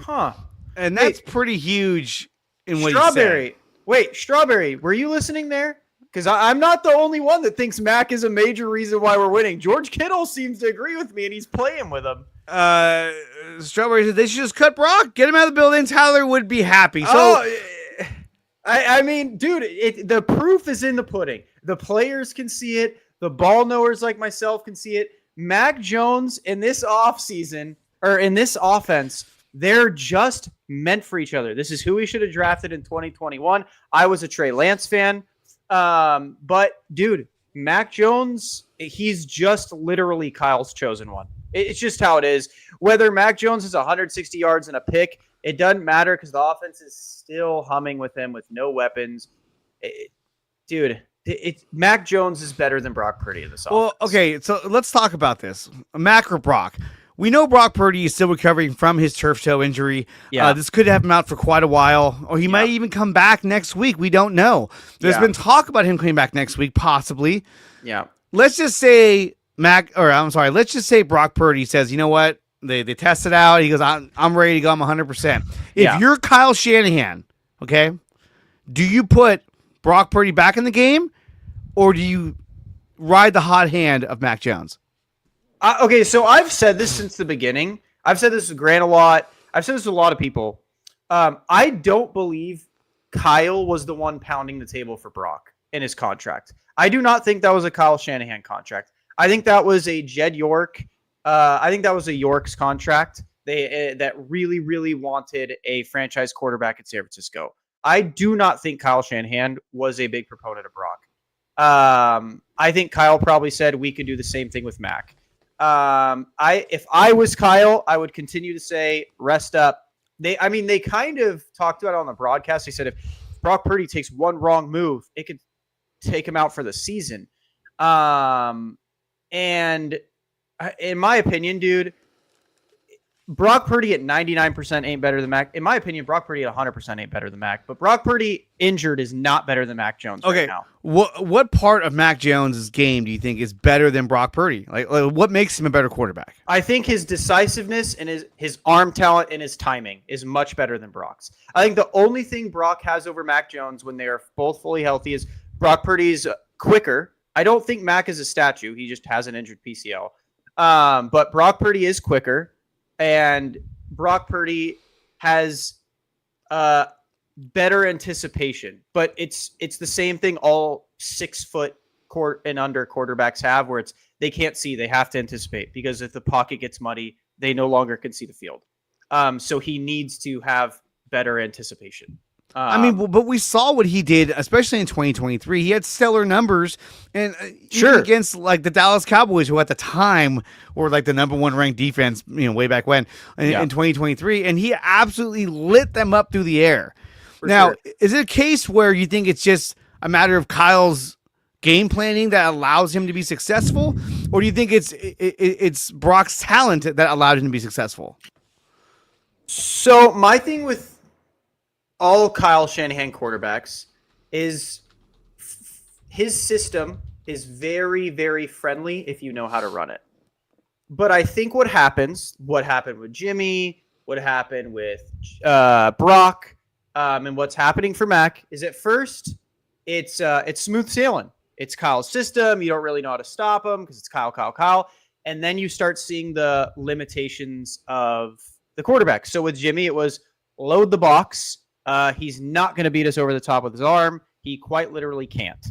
Huh. And that's pretty huge in what Strawberry. he said. Wait, Strawberry, were you listening there? Because I'm not the only one that thinks Mac is a major reason why we're winning. George Kittle seems to agree with me, and he's playing with him. Strawberry said they should just cut Brock, get him out of the building. Tyler would be happy. So, I mean, dude, the proof is in the pudding. The players can see it. The ball knowers like myself can see it. Mac Jones in this offseason, or in this offense, they're just meant for each other. This is who we should have drafted in 2021. I was a Trey Lance fan. But dude, Mac Jones, he's just literally Kyle's chosen one. It's just how it is. Whether Mac Jones is 160 yards and a pick, it doesn't matter because the offense is still humming with him with no weapons. Mac Jones is better than Brock Purdy in this offense. well, okay, so let's talk about this. Mac or Brock? We know Brock Purdy is still recovering from his turf toe injury. Yeah. This could have him out for quite a while, or he might even come back next week. We don't know. There's been talk about him coming back next week, possibly. Yeah. Let's just say let's just say Brock Purdy says, you know what? They test it out. He goes, I'm ready to go. I'm 100%. If you're Kyle Shanahan, okay, do you put Brock Purdy back in the game, or do you ride the hot hand of Mac Jones? Okay, so I've said this since the beginning. I've said this to Grant a lot. I've said this to a lot of people. I don't believe Kyle was the one pounding the table for Brock in his contract. I do not think that was a Kyle Shanahan contract. I think that was a Jed York. I think that was a York's contract. That really, really wanted a franchise quarterback at San Francisco. I do not think Kyle Shanahan was a big proponent of Brock. I think Kyle probably said we could do the same thing with Mac. If I was Kyle, I would continue to say rest up. They kind of talked about it on the broadcast. They said if Brock Purdy takes one wrong move, it could take him out for the season. And in my opinion, dude, Brock Purdy at 99% ain't better than Mac. In my opinion, Brock Purdy at 100% ain't better than Mac. But Brock Purdy injured is not better than Mac Jones right now. What part of Mac Jones' game do you think is better than Brock Purdy? Like what makes him a better quarterback? I think his decisiveness and his arm talent and his timing is much better than Brock's. I think the only thing Brock has over Mac Jones when they are both fully healthy is Brock Purdy's quicker. I don't think Mac is a statue. He just has an injured PCL. But Brock Purdy is quicker. And Brock Purdy has better anticipation, but it's the same thing all 6 foot and under quarterbacks have, where they can't see, they have to anticipate because if the pocket gets muddy, they no longer can see the field. So he needs to have better anticipation. But we saw what he did, especially in 2023. He had stellar numbers, and even against like the Dallas Cowboys, who at the time were like the number 1 ranked defense, way back when in 2023, and he absolutely lit them up through the air. Is it a case where you think it's just a matter of Kyle's game planning that allows him to be successful, or do you think it's Brock's talent that allowed him to be successful? So my thing with all Kyle Shanahan quarterbacks is his system is very, very friendly if you know how to run it. But I think what happened with Jimmy, what happened with Brock, and what's happening for Mac is at first it's smooth sailing. It's Kyle's system. You don't really know how to stop him because it's Kyle. And then you start seeing the limitations of the quarterback. So with Jimmy, it was load the box. He's not going to beat us over the top with his arm. He quite literally can't.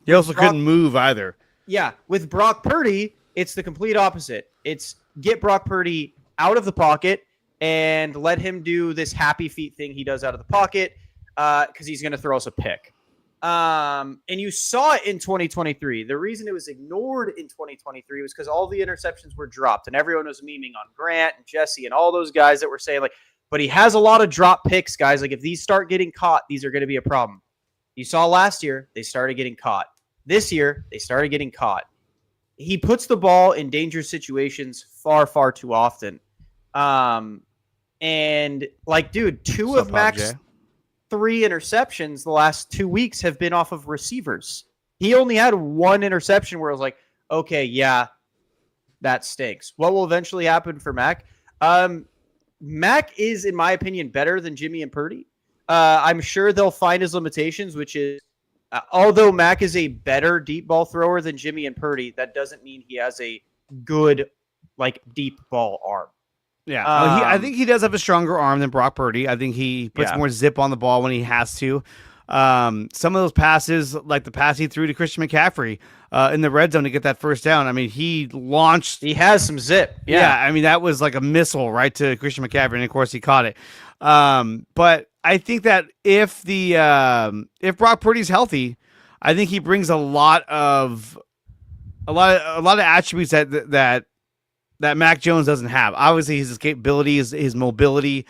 He also couldn't move either. Yeah. With Brock Purdy, it's the complete opposite. It's get Brock Purdy out of the pocket and let him do this happy feet thing he does out of the pocket because he's going to throw us a pick. And you saw it in 2023. The reason it was ignored in 2023 was because all the interceptions were dropped and everyone was memeing on Grant and Jesse and all those guys that were saying like, but he has a lot of drop picks, guys. Like if these start getting caught, these are going to be a problem. You saw last year, they started getting caught. This year, they started getting caught. He puts the ball in dangerous situations far, far too often. And like, dude, two of Mac's 3 interceptions the last 2 weeks have been off of receivers. He only had 1 interception where I was like, okay, yeah, that stinks. What will eventually happen for Mac? Mac is, in my opinion, better than Jimmy and Purdy. I'm sure they'll find his limitations, which is, although Mac is a better deep ball thrower than Jimmy and Purdy, that doesn't mean he has a good, like, deep ball arm. Yeah, I think he does have a stronger arm than Brock Purdy. I think he puts more zip on the ball when he has to. Some of those passes, like the pass he threw to Christian McCaffrey in the red zone to get that first down, I mean, he launched. He has some zip. Yeah, I mean, that was like a missile right to Christian McCaffrey, and of course he caught it. But I think that if Brock Purdy's healthy, I think he brings a lot of attributes that Mac Jones doesn't have. Obviously, his capabilities, his mobility,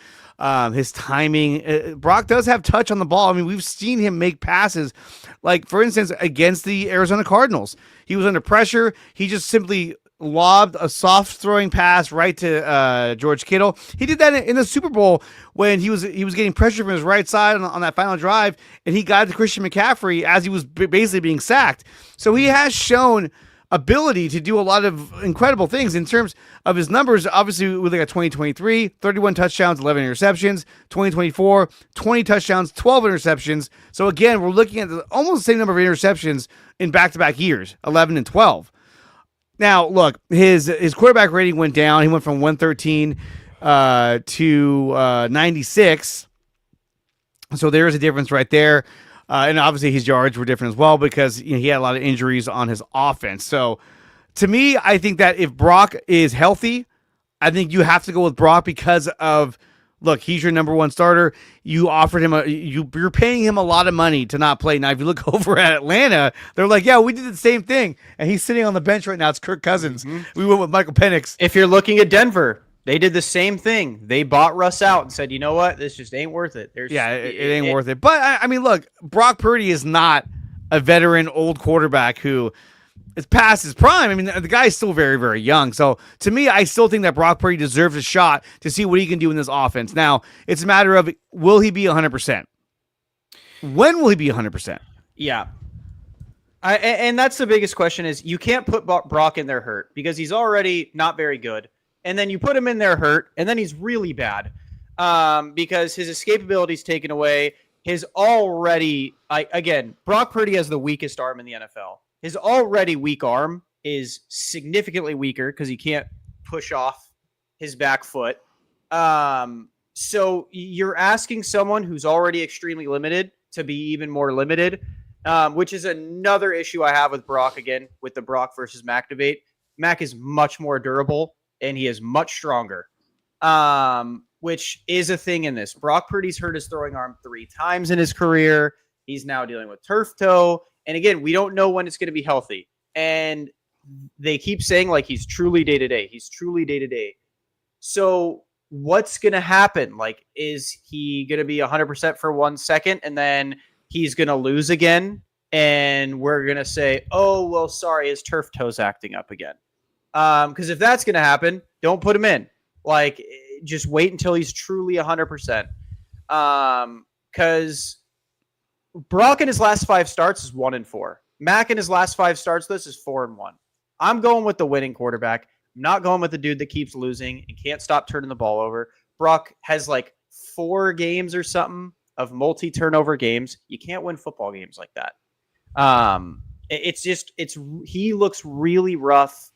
his timing. Brock does have touch on the ball. I mean, we've seen him make passes. Like, for instance, against the Arizona Cardinals. He was under pressure. He just simply lobbed a soft throwing pass right to George Kittle. He did that in the Super Bowl when he was getting pressure from his right side on that final drive, and he got to Christian McCaffrey as he was basically being sacked. So he has shown ability to do a lot of incredible things in terms of his numbers. Obviously, we look at 2023, 31 touchdowns, 11 interceptions. 2024, 20 touchdowns, 12 interceptions. So again, we're looking at almost the same number of interceptions in back-to-back years, 11 and 12. Now, look, his quarterback rating went down. He went from 113 to 96. So there's a difference right there. And obviously his yards were different as well because he had a lot of injuries on his offense. So to me, I think that if Brock is healthy, I think you have to go with Brock because of, look, he's your number one starter. You offered him you're paying him a lot of money to not play. Now, if you look over at Atlanta, they're like, yeah, we did the same thing. And he's sitting on the bench right now. It's Kirk Cousins. Mm-hmm. We went with Michael Penix. If you're looking at Denver, they did the same thing. They bought Russ out and said, you know what? This just ain't worth it. It ain't worth it. But, I mean, look, Brock Purdy is not a veteran old quarterback who is past his prime. I mean, the guy is still very, very young. So, to me, I still think that Brock Purdy deserves a shot to see what he can do in this offense. Now, it's a matter of, will he be 100%? When will he be 100%? Yeah. And that's the biggest question is you can't put Brock in there hurt because he's already not very good. And then you put him in there hurt, and then he's really bad because his escapability is taken away. His already, Brock Purdy has the weakest arm in the NFL. His already weak arm is significantly weaker because he can't push off his back foot. So you're asking someone who's already extremely limited to be even more limited, which is another issue I have with Brock, again, with the Brock versus Mac debate. Mac is much more durable. And he is much stronger, which is a thing in this. Brock Purdy's hurt his throwing arm 3 times in his career. He's now dealing with turf toe. And again, we don't know when it's going to be healthy. And they keep saying like he's truly day-to-day. He's truly day-to-day. So what's going to happen? Like, is he going to be 100% for 1 second and then he's going to lose again? And we're going to say, oh, well, sorry, his turf toe's acting up again. Because if that's going to happen, don't put him in. Like, just wait until he's truly 100%. Because Brock in his last 5 starts is 1-4. Mac in his last 5 starts, this is 4-1. I'm going with the winning quarterback. I'm not going with the dude that keeps losing and can't stop turning the ball over. Brock has like 4 games or something of multi-turnover games. You can't win football games like that. He looks really rough.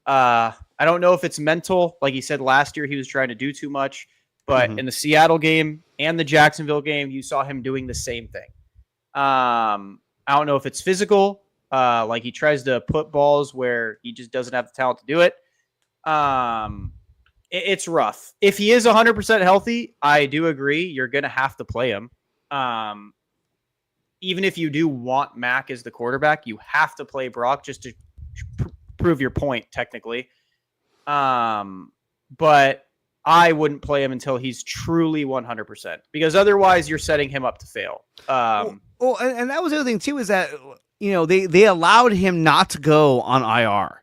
I don't know if it's mental. Like he said last year, he was trying to do too much. But in the Seattle game and the Jacksonville game, you saw him doing the same thing. I don't know if it's physical. Like he tries to put balls where he just doesn't have the talent to do it. It's rough. If he is 100% healthy, I do agree. You're going to have to play him. Even if you do want Mac as the quarterback, you have to play Brock just to prove your point, technically. But I wouldn't play him until he's truly 100%, because otherwise you're setting him up to fail. Well, and that was the other thing too, is that, you know, they allowed him not to go on IR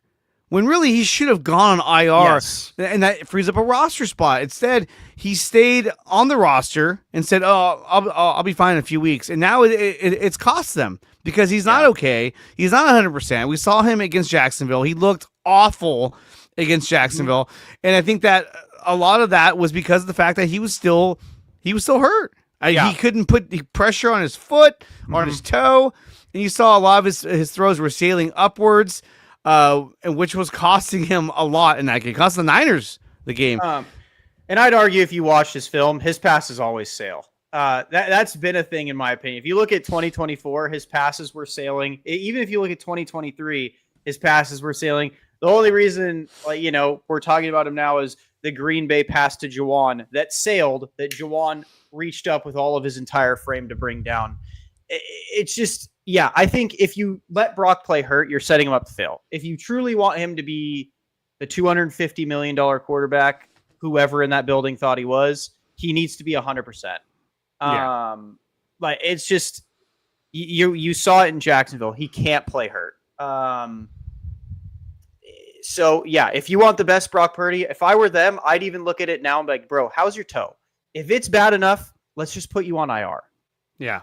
when really he should have gone on IR, and that frees up a roster spot. Instead, he stayed on the roster and said, "Oh, I'll be fine in a few weeks." And now it's cost them because he's not okay. He's not 100%. We saw him against Jacksonville. He looked awful against Jacksonville, and I think that a lot of that was because of the fact that he was still hurt. He couldn't put the pressure on his foot, on his toe, and you saw a lot of his throws were sailing upwards, and which was costing him a lot in that game. It cost the Niners the game. And I'd argue if you watch his film, his passes always sail. That's been a thing in my opinion. If you look at 2024, his passes were sailing. Even if you look at 2023, his passes were sailing. The only reason, we're talking about him now is the Green Bay pass to Juwan that sailed, that Juwan reached up with all of his entire frame to bring down. It's just, I think if you let Brock play hurt, you're setting him up to fail. If you truly want him to be the $250 million quarterback, whoever in that building thought he was, he needs to be 100%. But it's just, you saw it in Jacksonville. He can't play hurt. So, if you want the best Brock Purdy, if I were them, I'd even look at it now and be like, bro, how's your toe? If it's bad enough, let's just put you on IR. Yeah.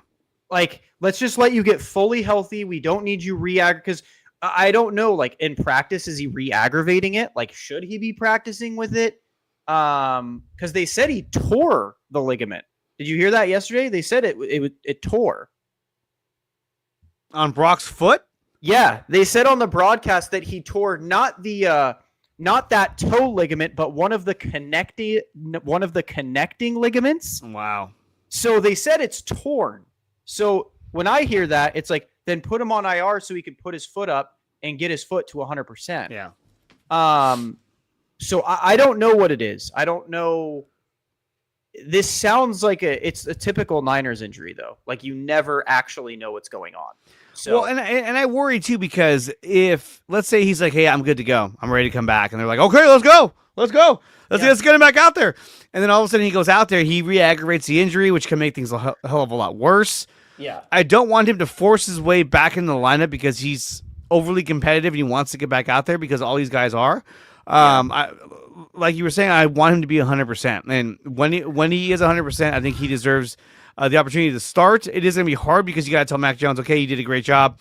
Like, let's just let you get fully healthy. We don't need you because I don't know, like, in practice, is he re-aggravating it? Like, should he be practicing with it? Because they said he tore the ligament. Did you hear that yesterday? They said it tore. On Brock's foot? Yeah, they said on the broadcast that he tore not that toe ligament, but one of the connecting ligaments. Wow. So they said it's torn. So when I hear that, it's like, then put him on IR so he can put his foot up and get his foot to 100%. Yeah. So I don't know what it is. I don't know. This sounds like it's a typical Niners injury, though. Like, you never actually know what's going on. So, well, and I worry too, because if, let's say he's like, hey, I'm good to go, I'm ready to come back, and they're like, okay, let's go, let's get him back out there, and then all of a sudden he goes out there, he re-aggravates the injury, which can make things a hell of a lot worse. Yeah, I don't want him to force his way back into the lineup because he's overly competitive and he wants to get back out there, because all these guys are. Like you were saying, I want him to be 100%, and when he is 100%, I think he deserves the opportunity to start. It is going to be hard because you got to tell Mac Jones, okay, you did a great job,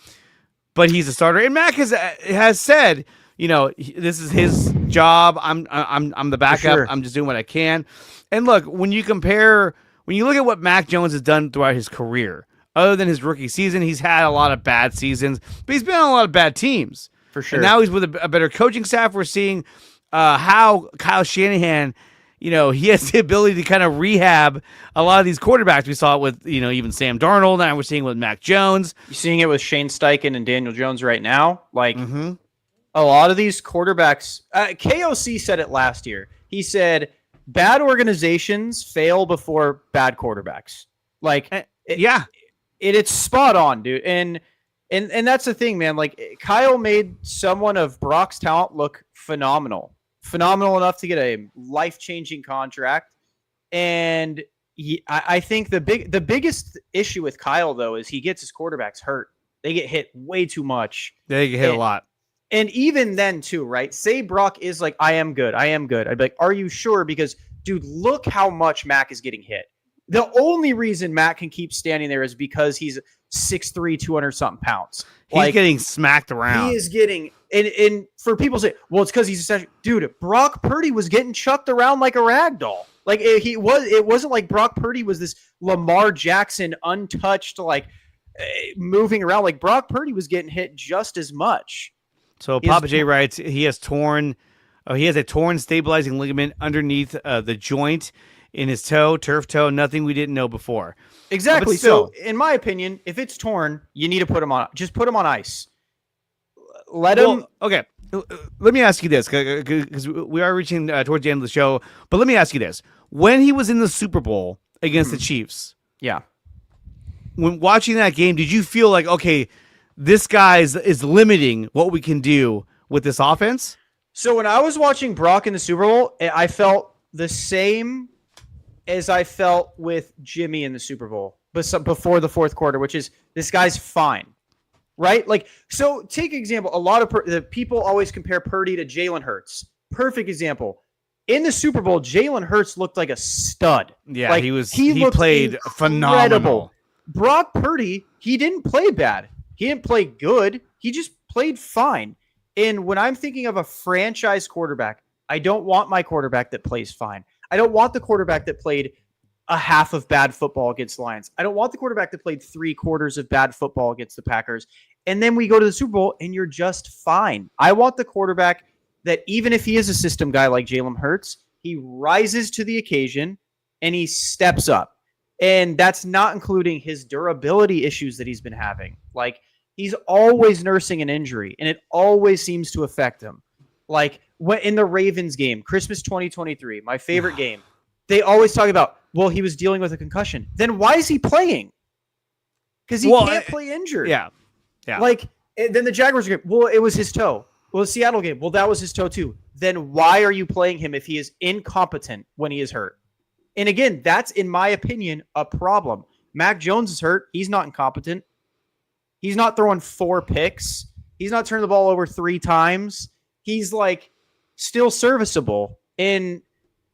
but he's a starter. And Mac has said, this is his job. I'm the backup. Sure. I'm just doing what I can. And look, when you look at what Mac Jones has done throughout his career, other than his rookie season, he's had a lot of bad seasons, but he's been on a lot of bad teams. For sure. And now he's with a better coaching staff. We're seeing how Kyle Shanahan, he has the ability to kind of rehab a lot of these quarterbacks. We saw it with, even Sam Darnold. Now we're seeing it with Mac Jones. You're seeing it with Shane Steichen and Daniel Jones right now. Like, a lot of these quarterbacks, KOC said it last year. He said, bad organizations fail before bad quarterbacks. Like, it's spot on, dude. And that's the thing, man. Like, Kyle made someone of Brock's talent look phenomenal enough to get a life-changing contract. And I think the biggest issue with Kyle, though, is he gets his quarterbacks hurt. They get hit way too much. They get hit a lot. And even then, too, right? Say Brock is like, I am good. I'd be like, are you sure? Because, dude, look how much Mac is getting hit. The only reason Mac can keep standing there is because he's 6'3", 200-something pounds. He's getting smacked around. He is getting, and for people to say, well, it's because he's essentially, dude, Brock Purdy was getting chucked around like a rag doll. Like, it wasn't like Brock Purdy was this Lamar Jackson untouched, like, moving around. Like, Brock Purdy was getting hit just as much. So Papa J writes he has a torn stabilizing ligament underneath the joint in his toe, turf toe. Nothing we didn't know before. Exactly. So, in my opinion, if it's torn, you need to put him on. Just put him on ice. Let him. Okay. Let me ask you this, because we are reaching towards the end of the show. But let me ask you this: when he was in the Super Bowl against the Chiefs, when watching that game, did you feel like, okay, this guy is limiting what we can do with this offense? So when I was watching Brock in the Super Bowl, I felt the same as I felt with Jimmy in the Super Bowl, but before the fourth quarter, which is this guy's fine, right? Like, so take example. A lot of the people always compare Purdy to Jalen Hurts. Perfect example. In the Super Bowl, Jalen Hurts looked like a stud. Yeah, like, he played incredible. phenomenal. Brock Purdy, he didn't play bad. He didn't play good. He just played fine. And when I'm thinking of a franchise quarterback, I don't want my quarterback that plays fine. I don't want the quarterback that played a half of bad football against the Lions. I don't want the quarterback that played 3/4 of bad football against the Packers. And then we go to the Super Bowl and you're just fine. I want the quarterback that, even if he is a system guy like Jalen Hurts, he rises to the occasion and he steps up. And that's not including his durability issues that he's been having. Like, he's always nursing an injury, and it always seems to affect him. Like, when in the Ravens game, Christmas 2023, my favorite game, they always talk about, well, he was dealing with a concussion. Then why is he playing? Because he can't play injured. Yeah. Like, then the Jaguars game, well, it was his toe. Well, the Seattle game, well, that was his toe too. Then why are you playing him if he is incompetent when he is hurt? And again, that's, in my opinion, a problem. Mac Jones is hurt. He's not incompetent. He's not throwing 4 picks. He's not turning the ball over 3 times. He's like still serviceable. And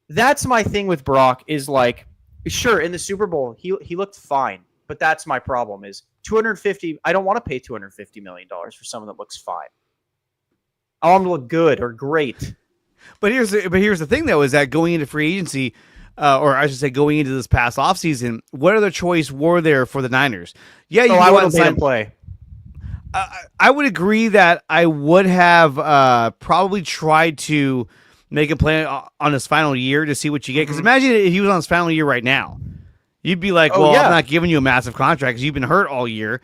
that's my thing with Brock is like, sure, in the Super Bowl, he looked fine. But that's my problem is $250. I don't want to pay $250 million for someone that looks fine. I want him to look good or great. But here's the thing, though, is that going into free agency, or I should say going into this past offseason, what other choice were there for the Niners? Yeah, I would have made him play. I would agree that I would have probably tried to make him play on his final year to see what you get. Because imagine if he was on his final year right now. You'd be like, I'm not giving you a massive contract because you've been hurt all year.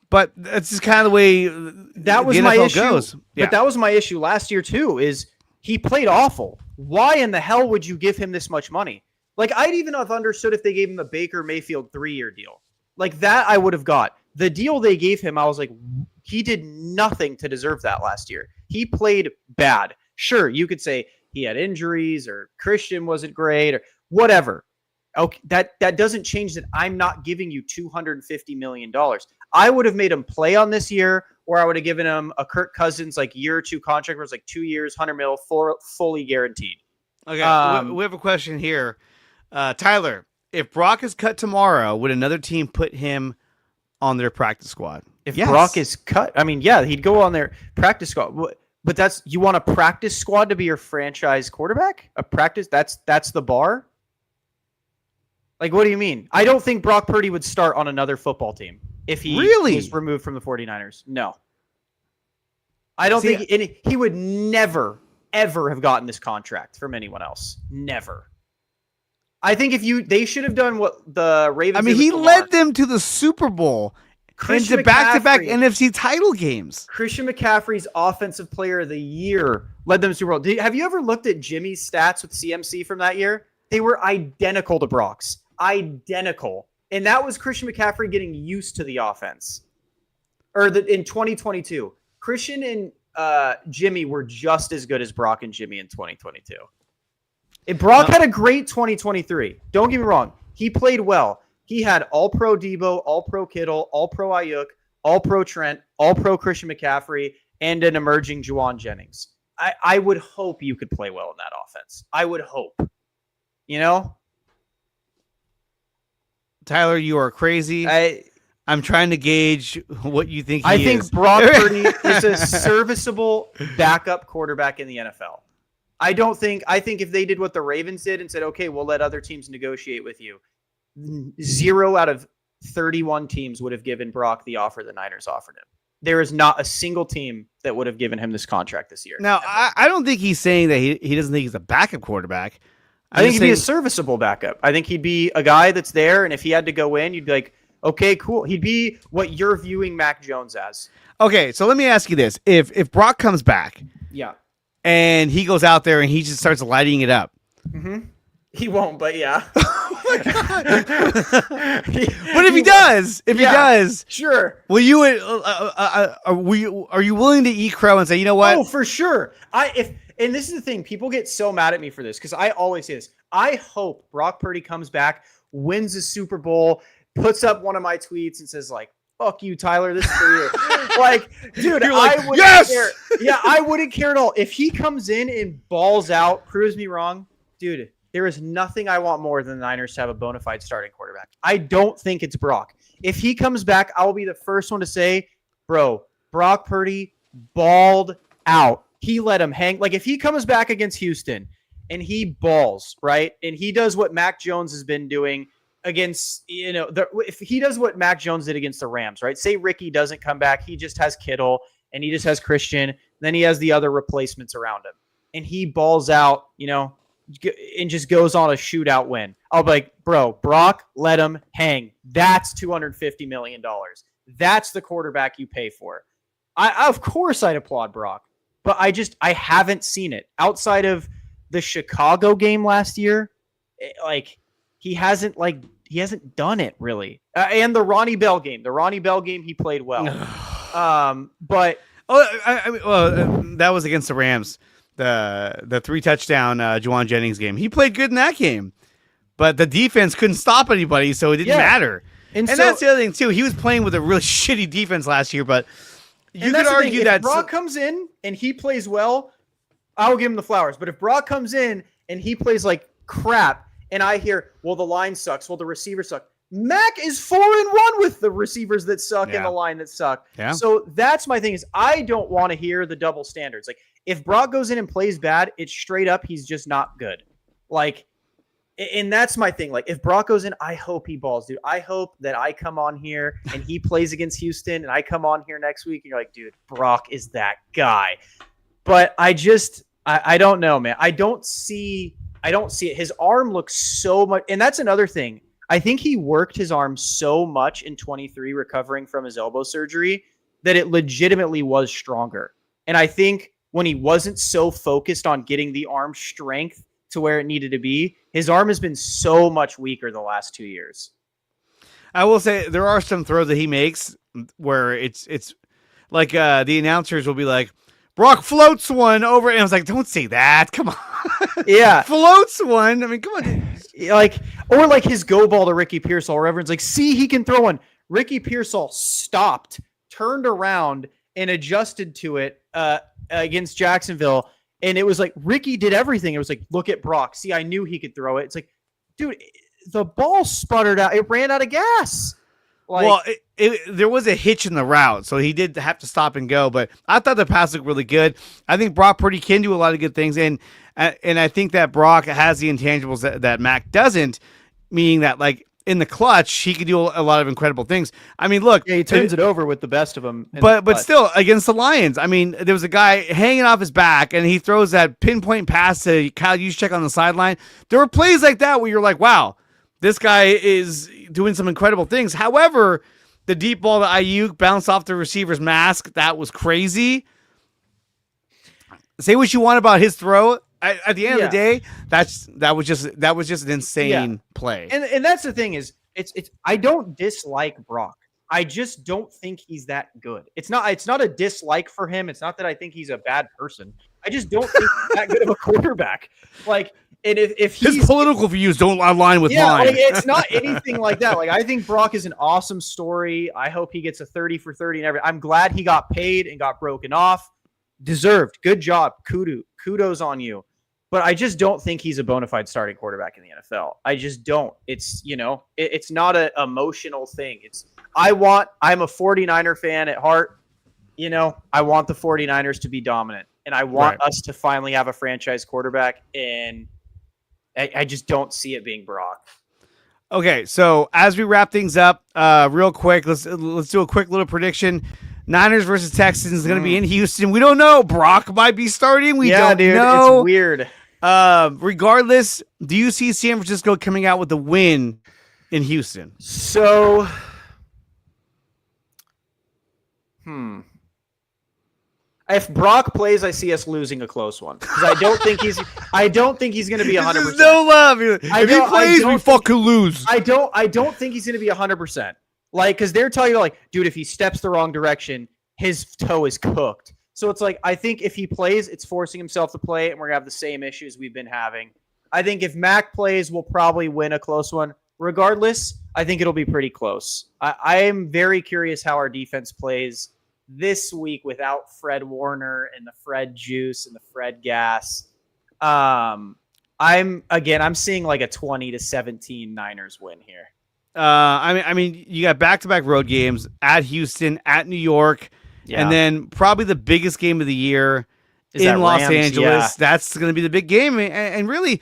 But that's just kind of the way that was my issue goes. But that was my issue last year, too, is he played awful. Why in the hell would you give him this much money? Like, I'd even have understood if they gave him the Baker Mayfield 3-year deal. Like, that I would have got. The deal they gave him, I was like, he did nothing to deserve that last year. He played bad. Sure, you could say he had injuries or Christian wasn't great or whatever. Okay, that doesn't change that I'm not giving you $250 million. I would have made him play on this year, or I would have given him a Kirk Cousins like year or 2 contract where it's like 2 years, $100 million, fully guaranteed. Okay, we have a question here. Tyler, if Brock is cut tomorrow, would another team put him on their practice squad? If Brock is cut, I mean, yeah, he'd go on their practice squad. But you want a practice squad to be your franchise quarterback? A practice? That's the bar? Like, what do you mean? I don't think Brock Purdy would start on another football team if he was removed from the 49ers. No. I don't think he would never, ever have gotten this contract from anyone else. Never. I think they should have done what the Ravens did. I mean, he led them to the Super Bowl and to back-to-back NFC title games. Christian McCaffrey's Offensive Player of the Year led them to the Super Bowl. Have you ever looked at Jimmy's stats with CMC from that year? They were identical to Brock's. Identical. And that was Christian McCaffrey getting used to the offense. In 2022. Christian and Jimmy were just as good as Brock and Jimmy in 2022. Brock had a great 2023. Don't get me wrong. He played well. He had All-Pro Debo, All-Pro Kittle, All-Pro Ayuk, All-Pro Trent, All-Pro Christian McCaffrey, and an emerging Juwan Jennings. I would hope you could play well in that offense. I would hope. You know? Tyler, you are crazy. I'm trying to gauge what you think I think Brock Purdy is a serviceable backup quarterback in the NFL. I think if they did what the Ravens did and said, okay, we'll let other teams negotiate with you, 0 out of 31 teams would have given Brock the offer the Niners offered him. there is not a single team that would have given him this contract this year. Now, I don't think he's saying that he doesn't think he's a backup quarterback. I think he'd be a serviceable backup. I think he'd be a guy that's there, and if he had to go in, you'd be like, okay, cool. He'd be what you're viewing Mac Jones as. Okay, so let me ask you this. If Brock comes back and he goes out there and he just starts lighting it up. Mm-hmm. He won't, but yeah. What if he does? If he does, sure. Will you? Are you willing to eat crow and say, you know what? Oh, for sure. And this is the thing. People get so mad at me for this because I always say this. I hope Brock Purdy comes back, wins the Super Bowl, puts up one of my tweets and says like, "Fuck you, Tyler. This is for you." Like, dude, I wouldn't care. Yeah, I wouldn't care at all if he comes in and balls out, proves me wrong, dude. There is nothing I want more than the Niners to have a bona fide starting quarterback. I don't think it's Brock. If he comes back, I will be the first one to say, bro, Brock Purdy balled out. He let him hang. Like, if he comes back against Houston and he balls, right, and he does what Mac Jones has been doing against, if he does what Mac Jones did against the Rams, right, say Ricky doesn't come back, he just has Kittle and he just has Christian, then he has the other replacements around him, and he balls out, and just goes on a shootout win. I'll be like, bro, Brock, let him hang. That's $250 million. That's the quarterback you pay for. Of course I'd applaud Brock, but I haven't seen it outside of the Chicago game last year. He hasn't done it really. And the Ronnie Bell game, he played well. But that was against the Rams. The 3-touchdown Juwan Jennings game. He played good in that game, but the defense couldn't stop anybody, so it didn't matter. And so, that's the other thing too. He was playing with a really shitty defense last year, but you could argue that if Brock comes in and he plays well, I'll give him the flowers. But if Brock comes in and he plays like crap, and I hear, well, the line sucks, well, the receivers suck. Mac is 4-1 with the receivers that suck and the line that suck. Yeah. So that's my thing is I don't want to hear the double standards. Like, if Brock goes in and plays bad, it's straight up he's just not good. Like, and that's my thing. Like, if Brock goes in, I hope he balls, dude. I hope that I come on here and he plays against Houston and I come on here next week and you're like, dude, Brock is that guy. But I don't know, man. I don't see it. His arm looks so much. And that's another thing. I think he worked his arm so much in 23 recovering from his elbow surgery that it legitimately was stronger. And I think when he wasn't so focused on getting the arm strength to where it needed to be, his arm has been so much weaker the last 2 years. I will say there are some throws that he makes where it's like the announcers will be like, Brock floats one over, and I was like, don't say that. Come on. Yeah. Floats one. I mean, come on. Or like his go ball to Ricky Pearsall, where everyone's like, see, he can throw one. Ricky Pearsall stopped, turned around, and adjusted to it against Jacksonville. And it was like, Ricky did everything. It was like, look at Brock. See, I knew he could throw it. It's like, dude, the ball sputtered out. It ran out of gas. Well, there was a hitch in the route, so he did have to stop and go. But I thought the pass looked really good. I think Brock Purdy can do a lot of good things, and I think that Brock has the intangibles that Mac doesn't, meaning that like in the clutch he could do a lot of incredible things. I mean, look, he turns it over with the best of them. But still, against the Lions, I mean, there was a guy hanging off his back, and he throws that pinpoint pass to Kyle Juszczyk on the sideline. There were plays like that where you're like, wow, this guy is doing some incredible things. However, the deep ball to Ayuk bounced off the receiver's mask. That was crazy. Say what you want about his throw. At the end of the day, that was just an insane play. And that's the thing is, it's I don't dislike Brock. I just don't think he's that good. It's not a dislike for him. It's not that I think he's a bad person. I just don't think he's that good of a quarterback. Like, and if his political views don't align with mine. Like, it's not anything like that. Like, I think Brock is an awesome story. I hope he gets a 30 for 30 and everything. I'm glad he got paid and got broken off. Deserved. Good job. Kudos on you. But I just don't think he's a bona fide starting quarterback in the NFL. I just don't. It's, it's not an emotional thing. I'm a 49er fan at heart. I want the 49ers to be dominant, and I want us to finally have a franchise quarterback, and I just don't see it being Brock. Okay, so as we wrap things up, real quick, let's do a quick little prediction. Niners versus Texans is going to be in Houston. We don't know. Brock might be starting. We don't dude, know. It's weird. Regardless, do you see San Francisco coming out with the win in Houston? So, if Brock plays, I see us losing a close one because I don't think he's going to be 100%. There's no love. If he plays, we fucking lose. I don't think he's going to be 100%. Like, because they're telling you, like, dude, if he steps the wrong direction, his toe is cooked. So it's like, I think if he plays, it's forcing himself to play, and we're going to have the same issues we've been having. I think if Mac plays, we'll probably win a close one. Regardless, I think it'll be pretty close. I am very curious how our defense plays this week without Fred Warner and the Fred juice and the Fred gas. I'm seeing like a 20-17 Niners win here. I mean, you got back-to-back road games at Houston, at New York, and then probably the biggest game of the year in Los Angeles. Yeah. That's going to be the big game, and really,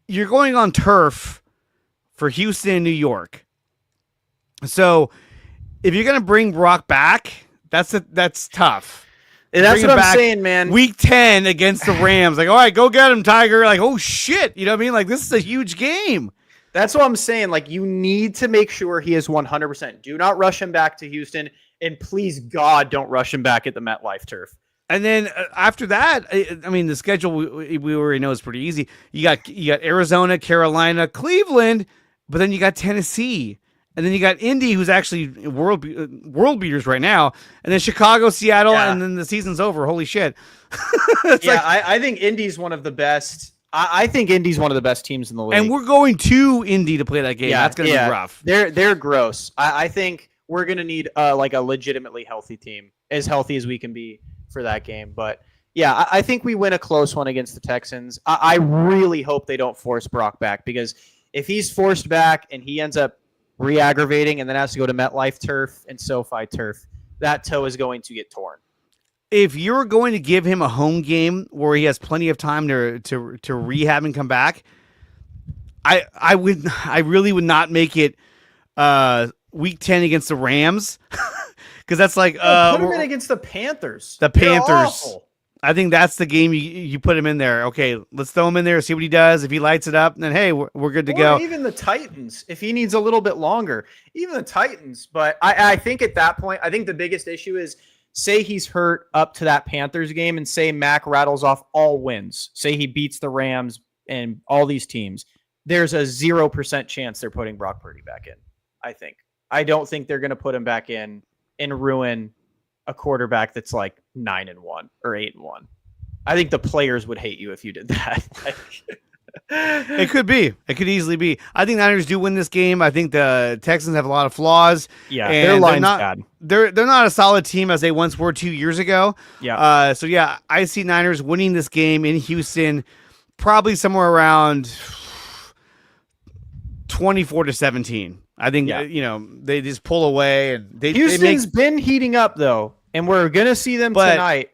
you're going on turf for Houston and New York. So, if you're going to bring Brock back, that's tough. And that's what I'm saying, man. Week 10 against the Rams, like, all right, go get him, Tiger. Like, oh shit, you know what I mean? Like, this is a huge game. That's what I'm saying. Like, you need to make sure he is 100%. Do not rush him back to Houston, and please, God, don't rush him back at the MetLife turf. And then after that, I mean, the schedule we already know is pretty easy. You got Arizona, Carolina, Cleveland, but then you got Tennessee, and then you got Indy, who's actually world beaters right now, and then Chicago, Seattle, and then the season's over. Holy shit! I think Indy's one of the best. I think Indy's one of the best teams in the league. And we're going to Indy to play that game. That's going to be rough. They're gross. I think we're going to need like a legitimately healthy team, as healthy as we can be for that game. But yeah, I think we win a close one against the Texans. I really hope they don't force Brock back, because if he's forced back and he ends up re-aggravating and then has to go to MetLife turf and SoFi turf, that toe is going to get torn. If you're going to give him a home game where he has plenty of time to rehab and come back, I really would not make it week 10 against the Rams, because that's like put him in against the Panthers. The Panthers. I think that's the game you put him in there. Okay, let's throw him in there, see what he does. If he lights it up, then hey, we're good to go. Even the Titans, if he needs a little bit longer, even the Titans. But I think at that point, I think the biggest issue is, say he's hurt up to that Panthers game, and say Mac rattles off all wins. Say he beats the Rams and all these teams. There's a 0% chance they're putting Brock Purdy back in, I think. I don't think they're going to put him back in and ruin a quarterback that's like 9-1 or 8-1. I think the players would hate you if you did that. It could be. It could easily be. I think Niners do win this game. I think the Texans have a lot of flaws. Yeah, their line's bad. They're not a solid team as they once were 2 years ago. Yeah. So yeah, I see Niners winning this game in Houston, probably somewhere around 24-17. I think they just pull away, and Houston's been heating up though, and we're gonna see them tonight.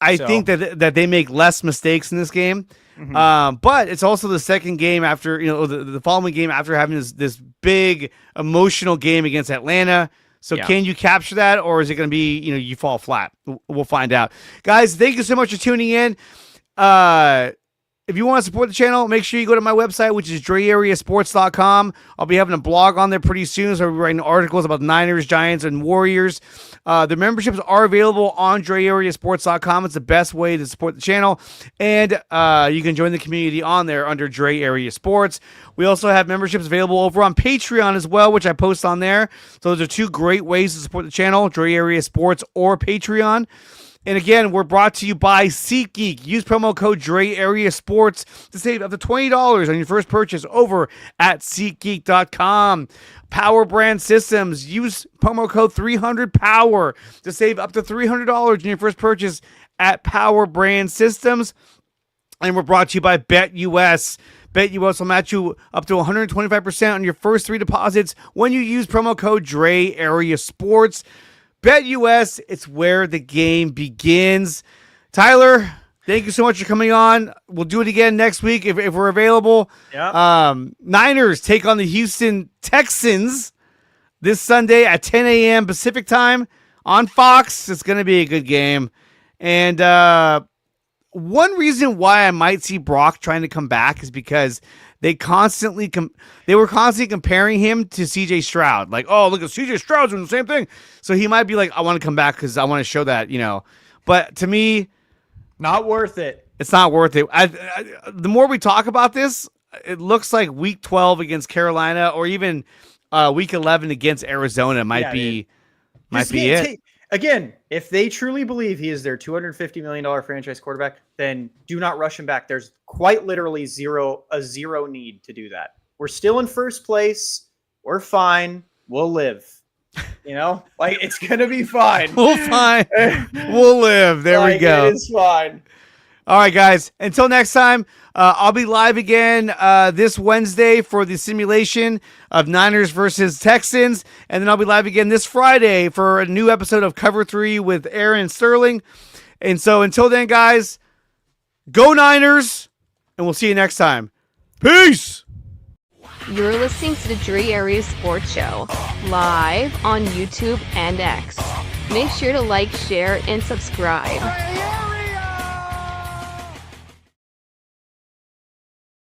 I think that they make less mistakes in this game. Mm-hmm. But it's also the second game after, the following game after having this big emotional game against Atlanta. So can you capture that, or is it going to be, you fall flat? We'll find out. Guys, thank you so much for tuning in. If you want to support the channel, make sure you go to my website, which is DreAreaSports.com. I'll be having a blog on there pretty soon, so I'll be writing articles about Niners, Giants, and Warriors. The memberships are available on DreAreaSports.com. It's the best way to support the channel, and you can join the community on there under Dre Area Sports. We also have memberships available over on Patreon as well, which I post on there. So those are two great ways to support the channel, Dre Area Sports or Patreon. And again, we're brought to you by SeatGeek. Use promo code Dre Area Sports to save up to $20 on your first purchase over at SeatGeek.com. Power Brand Systems. Use promo code 300POWER to save up to $300 on your first purchase at Power Brand Systems. And we're brought to you by BetUS. BetUS will match you up to 125% on your first 3 deposits when you use promo code Dre Area Sports. BetUS, it's where the game begins. Tyler, thank you so much for coming on. We'll do it again next week if we're available. Yeah. Niners take on the Houston Texans this Sunday at 10 a.m. Pacific time on Fox. It's going to be a good game. And one reason why I might see Brock trying to come back is because they were constantly comparing him to CJ Stroud. Like, oh, look at CJ Stroud's doing the same thing. So he might be like, I want to come back because I want to show that, But to me, not worth it. It's not worth it. The more we talk about this, it looks like Week 12 against Carolina or even Week 11 against Arizona might be it. Again, if they truly believe he is their $250 million franchise quarterback, then do not rush him back. There's quite literally a zero need to do that. We're still in first place. We're fine. We'll live. It's going to be fine. We'll live. There we go. It is fine. All right, guys. Until next time, I'll be live again this Wednesday for the simulation of Niners versus Texans. And then I'll be live again this Friday for a new episode of Cover 3 with Aaron Sterling. And so until then, guys, go Niners, and we'll see you next time. Peace! You're listening to the Dre Area Sports Show, live on YouTube and X. Make sure to like, share, and subscribe.